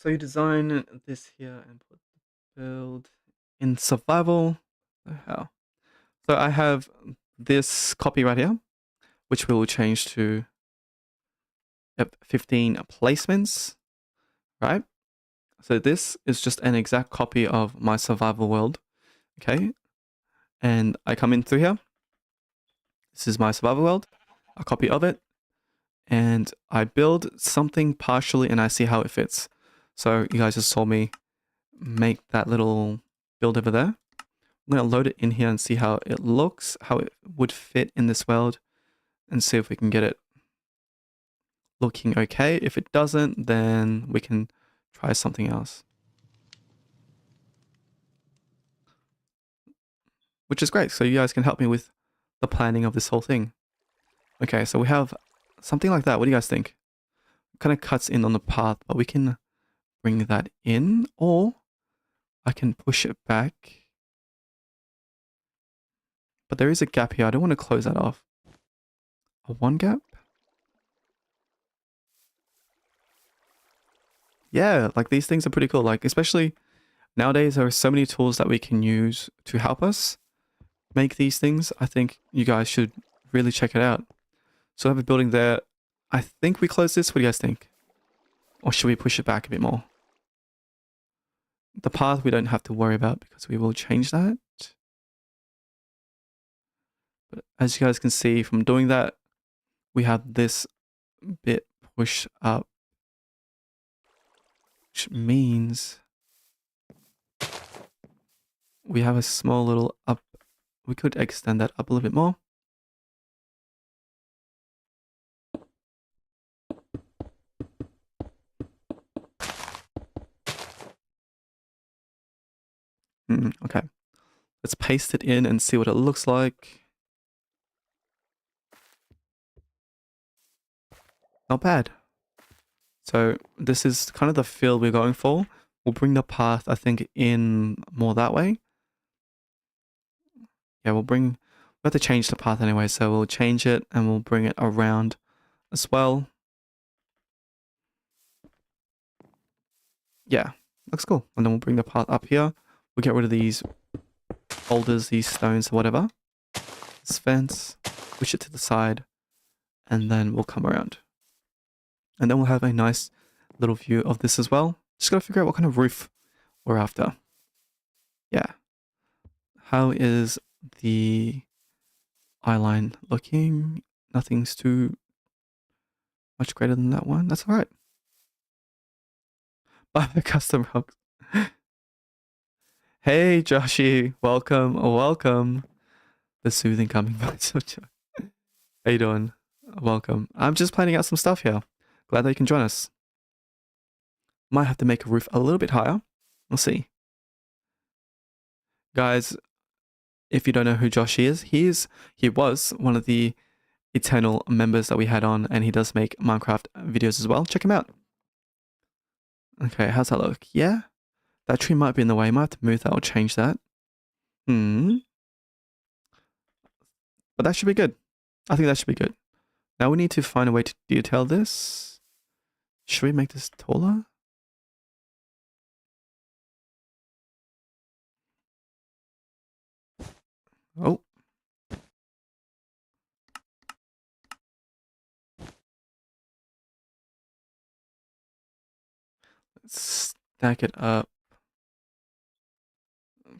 Speaker 1: so you design this here and put the build in survival. How? So I have this copy right here, which we will change to 15 placements, right? So this is just an exact copy of my survival world, okay? And I come in through here. This is my survival world, a copy of it, and I build something partially and I see how it fits. So you guys just saw me make that little build over there. I'm going to load it in here and see how it looks, how it would fit in this world, and see if we can get it looking okay. If it doesn't, then we can try something else. Which is great, so you guys can help me with the planning of this whole thing. Okay, so we have something like that. What do you guys think? Kind of cuts in on the path, but we can bring that in, or I can push it back. But there is a gap here. I don't want to close that off. A one gap? Yeah, like these things are pretty cool. Like, especially nowadays, there are so many tools that we can use to help us make these things. I think you guys should really check it out. So I have a building there. I think we close this. What do you guys think? Or should we push it back a bit more? The path we don't have to worry about because we will change that. But as you guys can see from doing that, we have this bit pushed up, which means we have a small little up. We could extend that up a little bit more. Okay. Let's paste it in and see what it looks like. Not bad. So this is kind of the feel we're going for. We'll bring the path, I think, in more that way. Yeah, we have to change the path anyway, so we'll change it and we'll bring it around as well. Yeah, looks cool. And then we'll bring the path up here. We'll get rid of these boulders, these stones, whatever. This fence, push it to the side, and then we'll come around. And then we'll have a nice little view of this as well. Just gotta figure out what kind of roof we're after. Yeah. How is the eye line looking? Nothing's too much greater than that one. That's all right. Buy the custom rocks. Hey, Joshy. Welcome. Welcome. The soothing coming vibes. How you doing? Welcome. I'm just planning out some stuff here. Glad that you can join us. Might have to make a roof a little bit higher. We'll see. Guys, if you don't know who Joshy is, he was one of the Eternal members that we had on, and he does make Minecraft videos as well. Check him out. Okay, how's that look? Yeah? That tree might be in the way. Might have to move that or change that. But that should be good. I think that should be good. Now we need to find a way to detail this. Should we make this taller? Oh. Let's stack it up.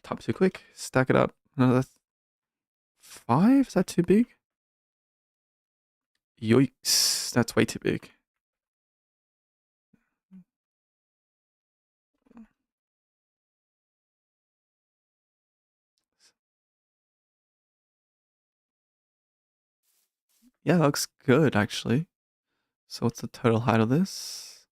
Speaker 1: Top too quick. Stack it up. Another 5? Is that too big? Yikes. That's way too big. Yeah, that looks good actually. So what's the total height of this?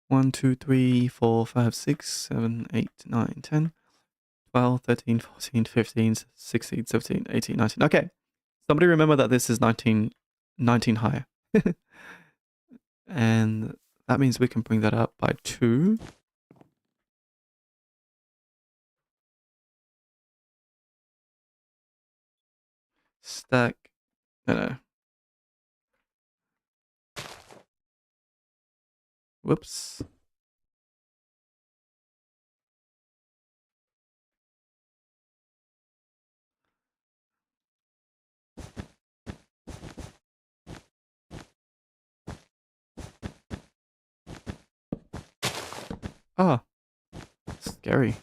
Speaker 1: One, 2, 3, 4, 5, 6, 7, 8, 9, 10, 12, 13, 14, 15, 16, 17, 18, 19. Okay. Somebody remember that this is 19 high. And that means we can bring that up by 2. Stack. No. Whoops. Ah, scary.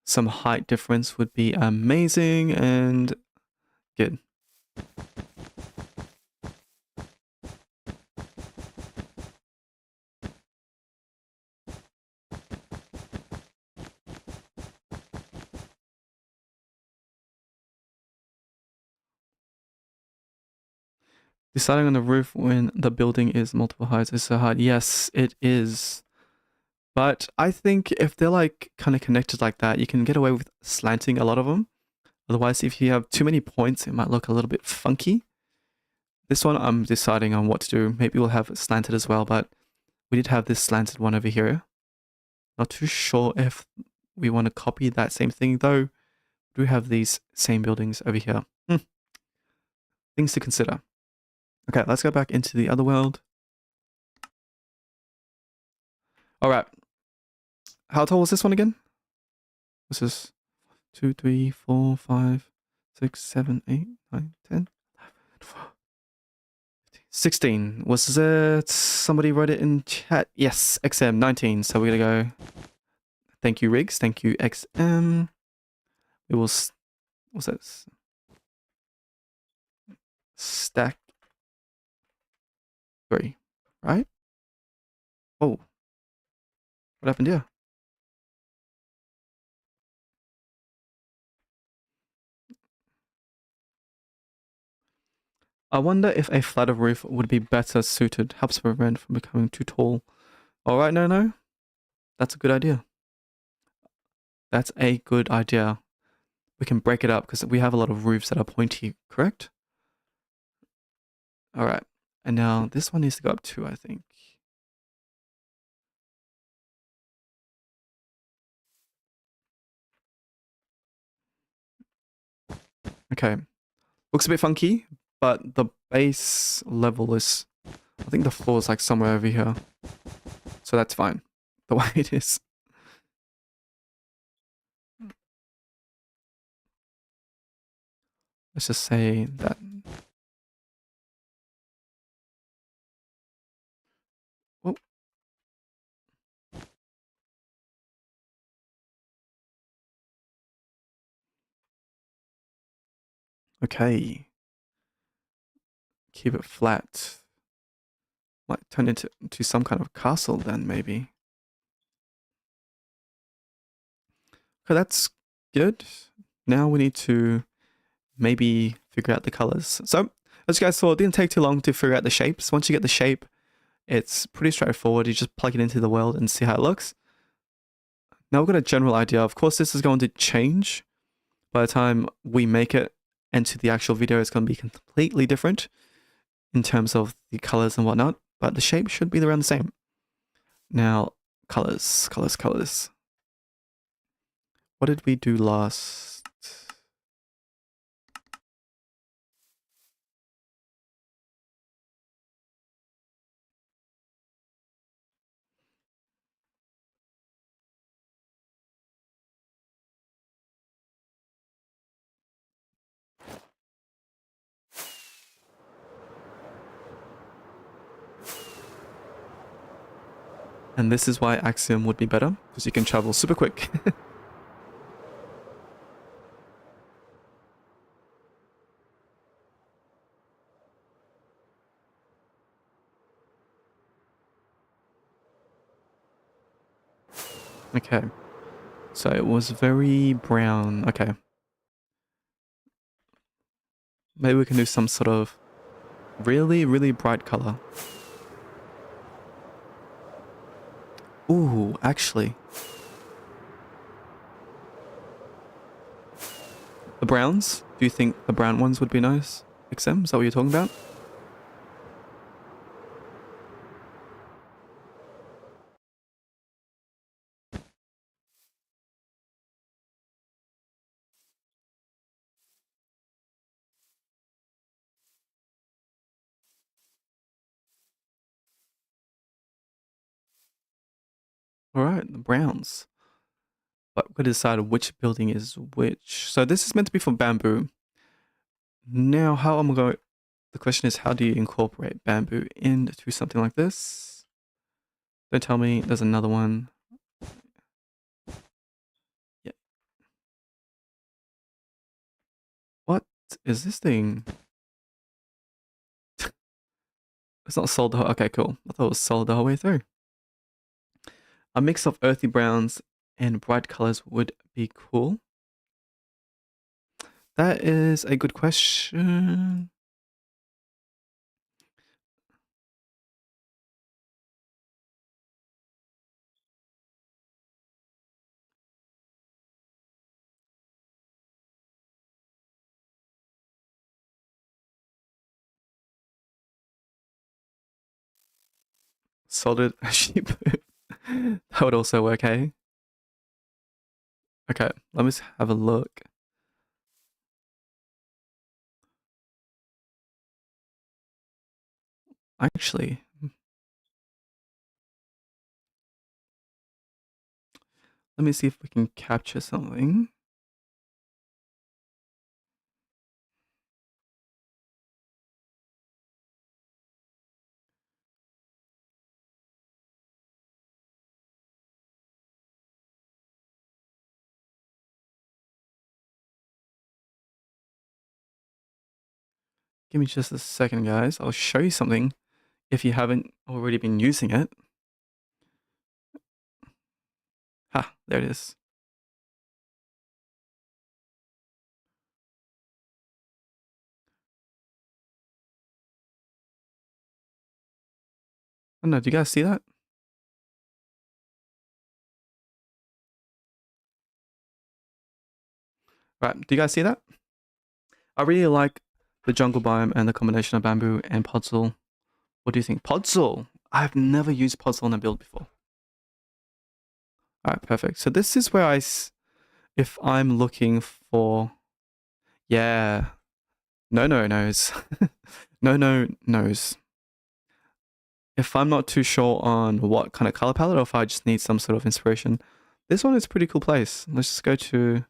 Speaker 1: Some height difference would be amazing and good. Deciding on the roof when the building is multiple heights is so hard. Yes, it is. But I think if they're like kind of connected like that, you can get away with slanting a lot of them. Otherwise, if you have too many points, it might look a little bit funky. This one, I'm deciding on what to do. Maybe we'll have it slanted as well, but we did have this slanted one over here. Not too sure if we want to copy that same thing, though. We do have these same buildings over here. Things to consider. Okay, let's go back into the other world. All right. How tall is this one again? This is 2, 3, 4, 5, 6, 7, 8, 9, 10, 16. Was it somebody wrote it in chat? Yes, XM 19. So we're gonna go. Thank you, Riggs. Thank you, XM. We will. What's that? Stack 3, right? Oh, what happened here? I wonder if a flatter roof would be better suited. Helps prevent from becoming too tall. All right, no. That's a good idea. That's a good idea. We can break it up because we have a lot of roofs that are pointy, correct? All right. And now this one needs to go up too, I think. Okay. Looks a bit funky, but the base level is... I think the floor is like somewhere over here. So that's fine. The way it is. Let's just say that... Oh, okay. Keep it flat. Might turn it into some kind of castle then, maybe. Okay, that's good. Now we need to maybe figure out the colors. So, as you guys saw, it didn't take too long to figure out the shapes. Once you get the shape, it's pretty straightforward. You just plug it into the world and see how it looks. Now we've got a general idea. Of course, this is going to change by the time we make it into the actual video. It's going to be completely different in terms of the colors and whatnot, but the shape should be around the same. Now, colors. What did we do last? And this is why Axiom would be better, because you can travel super quick. Okay. So it was very brown. Okay. Maybe we can do some sort of really, really bright color. Ooh, actually. The browns? Do you think the brown ones would be nice? XM? Is that what you're talking about? Alright, the browns. But we've got to decide which building is which. So this is meant to be for bamboo. Now, how am I going... The question is, how do you incorporate bamboo into something like this? Don't tell me there's another one. Yeah. What is this thing? It's not solid the whole... Okay, cool. I thought it was solid the whole way through. A mix of earthy browns and bright colors would be cool. That is a good question. Solid sheep. That would also work, hey? Okay, let me have a look. Actually, let me see if we can capture something. Give me just a second, guys. I'll show you something if you haven't already been using it. Ha, there it is. Oh no, do you guys see that? Right, do you guys see that? I really like the jungle biome and the combination of bamboo and podzol. What do you think? Podzol! I've never used podzol in a build before. Alright, perfect. So this is where if I'm looking for... Yeah. No, no, knows. No, no, knows. If I'm not too sure on what kind of color palette or if I just need some sort of inspiration, this one is a pretty cool place. Let's just go to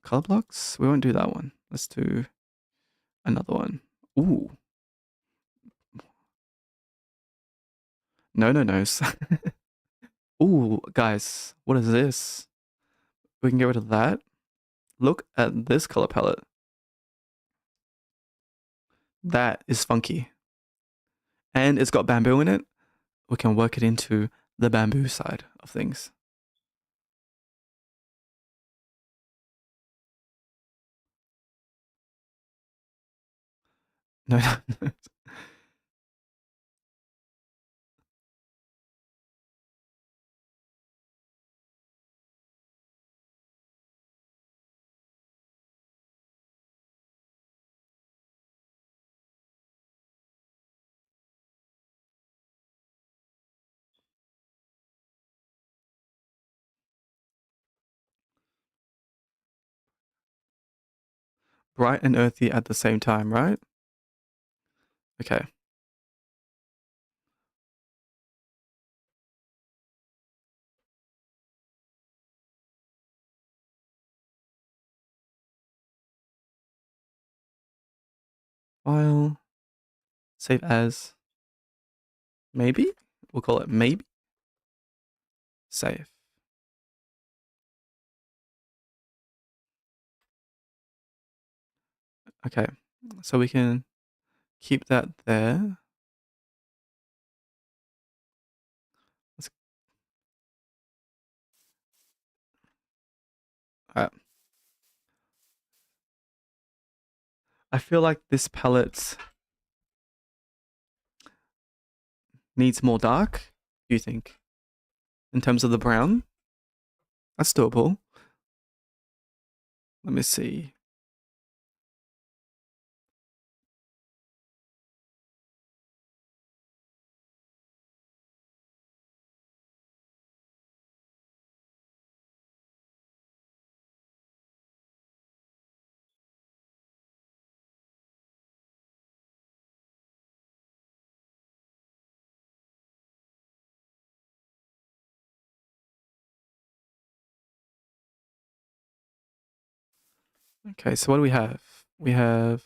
Speaker 1: color blocks. We won't do that one. Let's do another one. Ooh. No, no, knows. Ooh, guys, what is this? We can get rid of that. Look at this color palette. That is funky. And it's got bamboo in it. We can work it into the bamboo side of things. No, no, no. Bright and earthy at the same time, right? Okay. File. Save as. Maybe? We'll call it maybe. Save. Okay. So we can keep that there. Let's, I feel like this palette needs more dark. Do you think? In terms of the brown? That's doable. Let me see. Okay, so what do we have? We have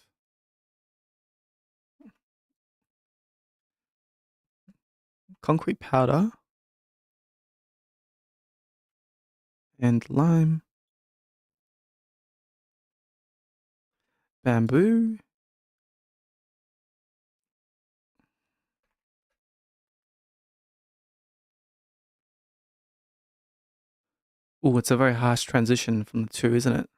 Speaker 1: concrete powder and lime, bamboo. Oh, it's a very harsh transition from the two, isn't it?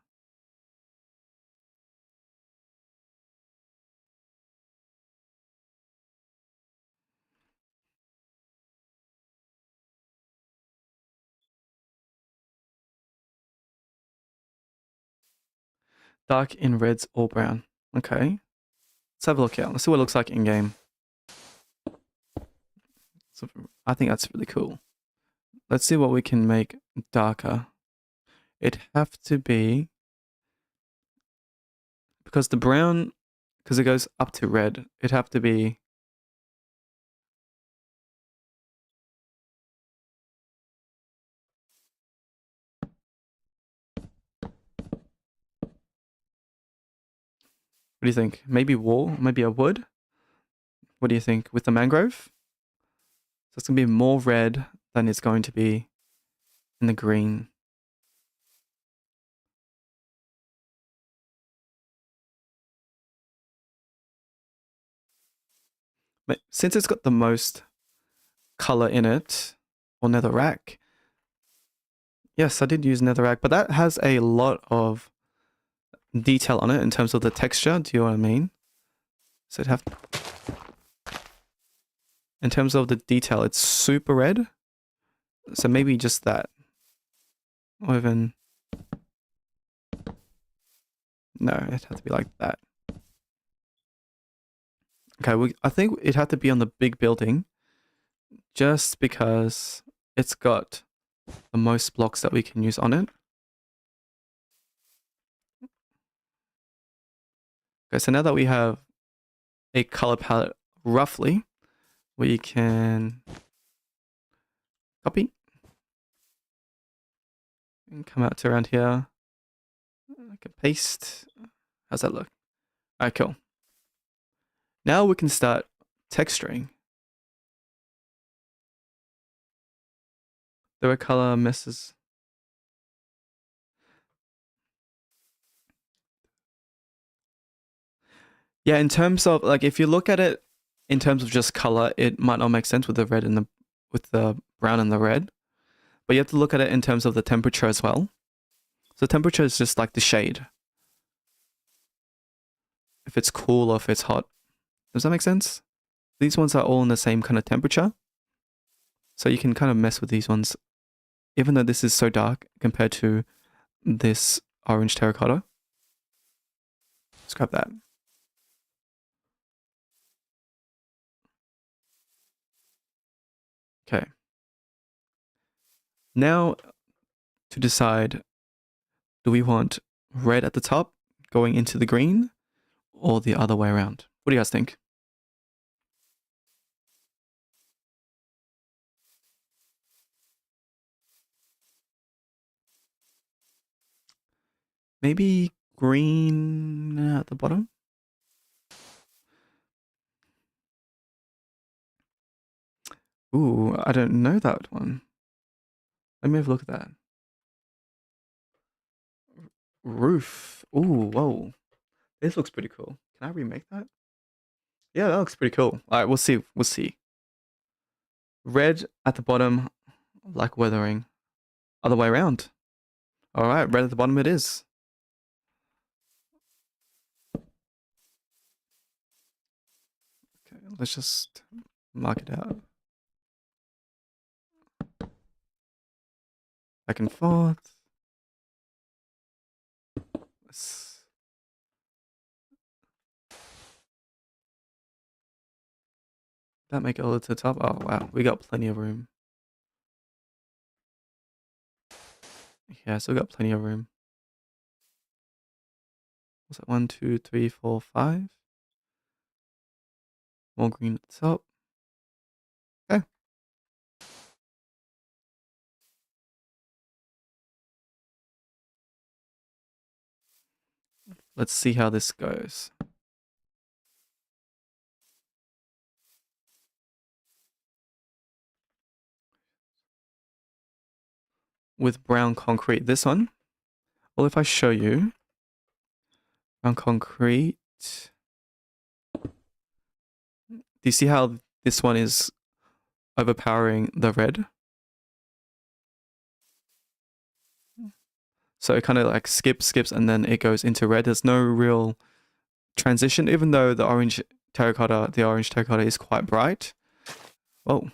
Speaker 1: Dark in reds or brown. Okay. Let's have a look out. Let's see what it looks like in game. So I think that's really cool. Let's see what we can make darker. It'd have to be because the brown, because it goes up to red, it'd have to be. What do you think? Maybe wool, maybe a wood. What do you think with the mangrove? So it's gonna be more red than it's going to be in the green. But since it's got the most color in it, or netherrack. Yes, I did use netherrack, but that has a lot of detail on it in terms of the texture. Do you know what I mean? So it have in terms of the detail, it's super red. So maybe just that, or even no, it had to be like that. Okay, I think it had to be on the big building, just because it's got the most blocks that we can use on it. Okay, so now that we have a color palette roughly, we can copy and come out to around here. I can paste. How's that look? Alright, cool. Now we can start texturing. The red color messes. Yeah, in terms of like if you look at it in terms of just color, it might not make sense with the red and the brown and the red. But you have to look at it in terms of the temperature as well. So temperature is just like the shade. If it's cool or if it's hot. Does that make sense? These ones are all in the same kind of temperature. So you can kind of mess with these ones. Even though this is so dark compared to this orange terracotta. Let's grab that. Okay. Now to decide, do we want red at the top going into the green or the other way around? What do you guys think? Maybe green at the bottom? Ooh, I don't know that one. Let me have a look at that. Roof. Ooh, whoa. This looks pretty cool. Can I remake that? Yeah, that looks pretty cool. All right, we'll see. We'll see. Red at the bottom, like weathering. Other way around. All right, red at the bottom it is. Okay, let's just mark it out. Back and forth. Let's... That make it all to the top? Oh, wow. We got plenty of room. Yeah, so we got plenty of room. What's that? 1, 2, 3, 4, 5. More green at the top. Okay. Let's see how this goes. With brown concrete, this one. Well, if I show you brown concrete, do you see how this one is overpowering the red? So it kind of like skips, and then it goes into red. There's no real transition, even though the orange terracotta is quite bright. Well,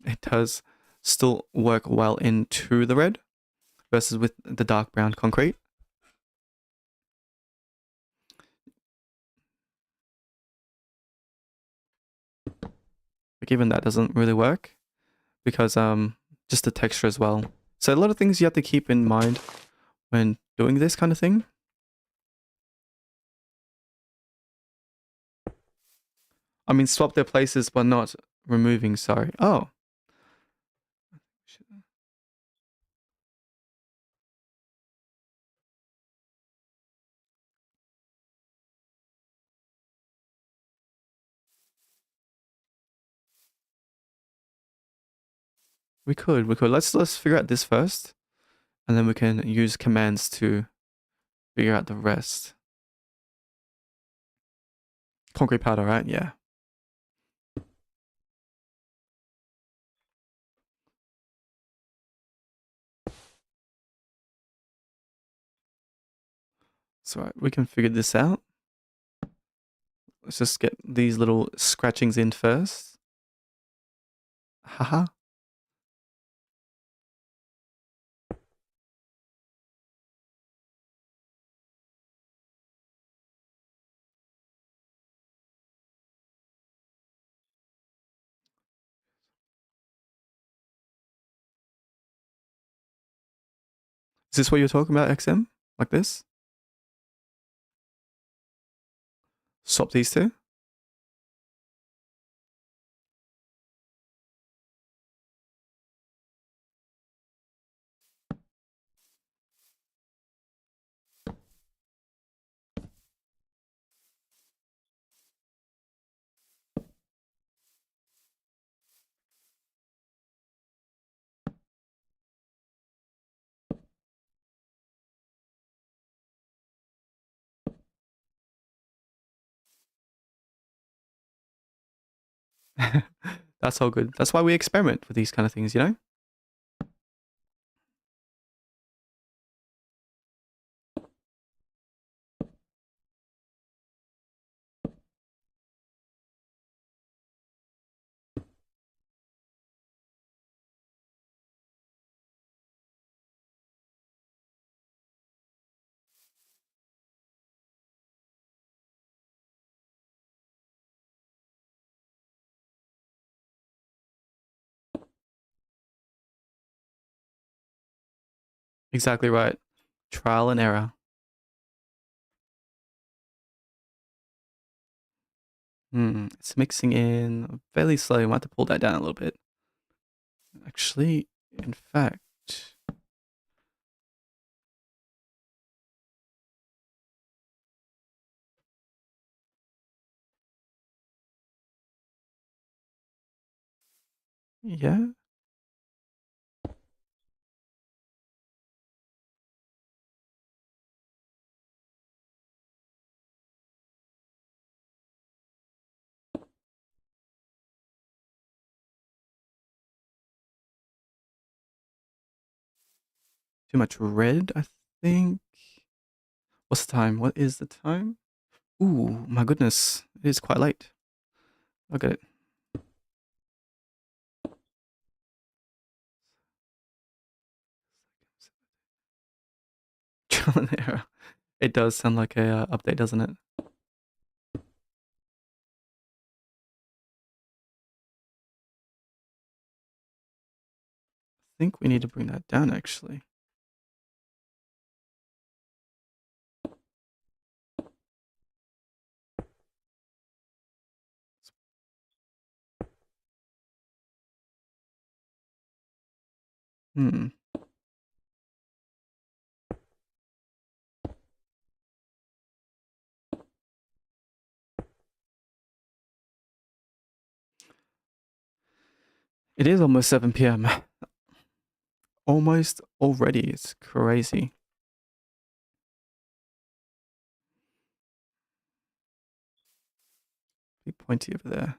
Speaker 1: it does still work well into the red versus with the dark brown concrete. But even that doesn't really work because just the texture as well. So a lot of things you have to keep in mind when doing this kind of thing. I mean, swap their places, but not removing, sorry. Oh. We could. Let's figure out this first. And then we can use commands to figure out the rest. Concrete powder, right? Yeah. So right, we can figure this out. Let's just get these little scratchings in first. Haha. Is this what you're talking about, XM? Like this? Swap these two. That's all good. That's why we experiment with these kind of things, you know? Exactly right. Trial and error. It's mixing in fairly slowly. I might have to pull that down a little bit. Actually, in fact, yeah. Too much red, I think. What's the time? What is the time? Ooh, my goodness. It is quite late. Look at it. Trial and error. It does sound like a update, doesn't it? I think we need to bring that down, actually. Hmm. It is almost 7 p.m. Almost already. It's crazy. Be pointy over there.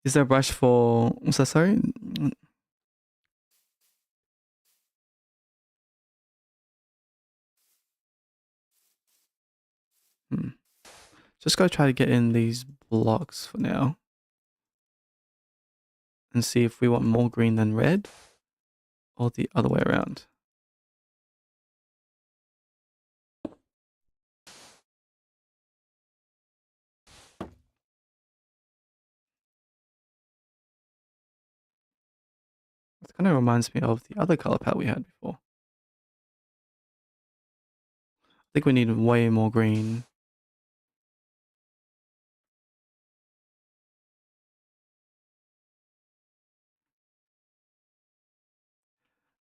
Speaker 1: Is there a brush for... What's that, sorry? Hmm. Just gotta try to get in these blocks for now. And see if we want more green than red. Or the other way around. It kind of reminds me of the other color palette we had before. I think we need way more green.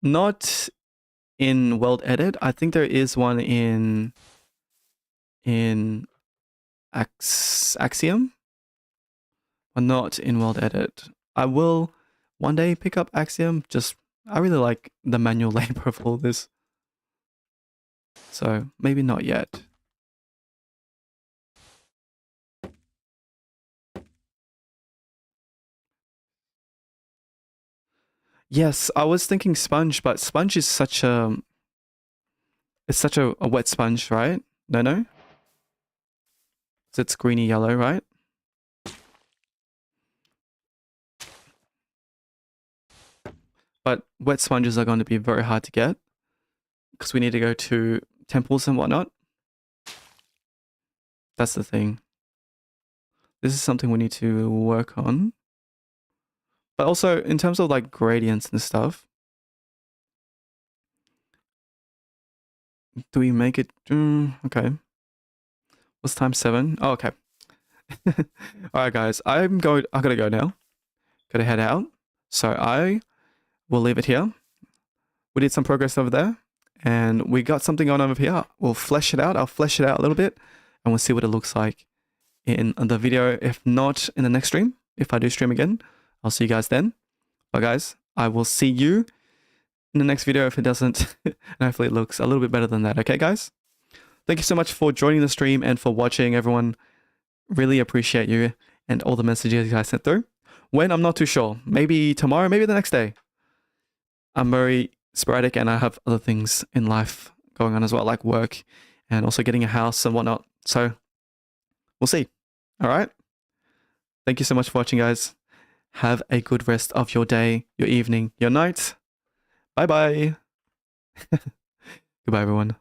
Speaker 1: Not in World Edit. I think there is one in Axiom, but not in World Edit. I will one day pick up Axiom. Just I really like the manual labor of all this, so maybe not yet. Yes, I was thinking sponge, but sponge is such a it's such a wet sponge, right? No, no, so it's greeny yellow, right? But wet sponges are going to be very hard to get because we need to go to temples and whatnot. That's the thing. This is something we need to work on. But also in terms of like gradients and stuff, do we make it? Okay. What's time 7? Oh, okay. All right, guys. I gotta go now. Gotta head out. So I will leave it here. We did some progress over there, and we got something on over here. We'll flesh it out. I'll flesh it out a little bit, and we'll see what it looks like in the video. If not, in the next stream. If I do stream again, I'll see you guys then. But guys, I will see you in the next video if it doesn't. And hopefully it looks a little bit better than that. Okay, guys? Thank you so much for joining the stream and for watching, everyone. Really appreciate you and all the messages you guys sent through. When, I'm not too sure. Maybe tomorrow, maybe the next day. I'm very sporadic and I have other things in life going on as well, like work and also getting a house and whatnot. So we'll see. All right. Thank you so much for watching, guys. Have a good rest of your day, your evening, your night. Bye-bye. Goodbye, everyone.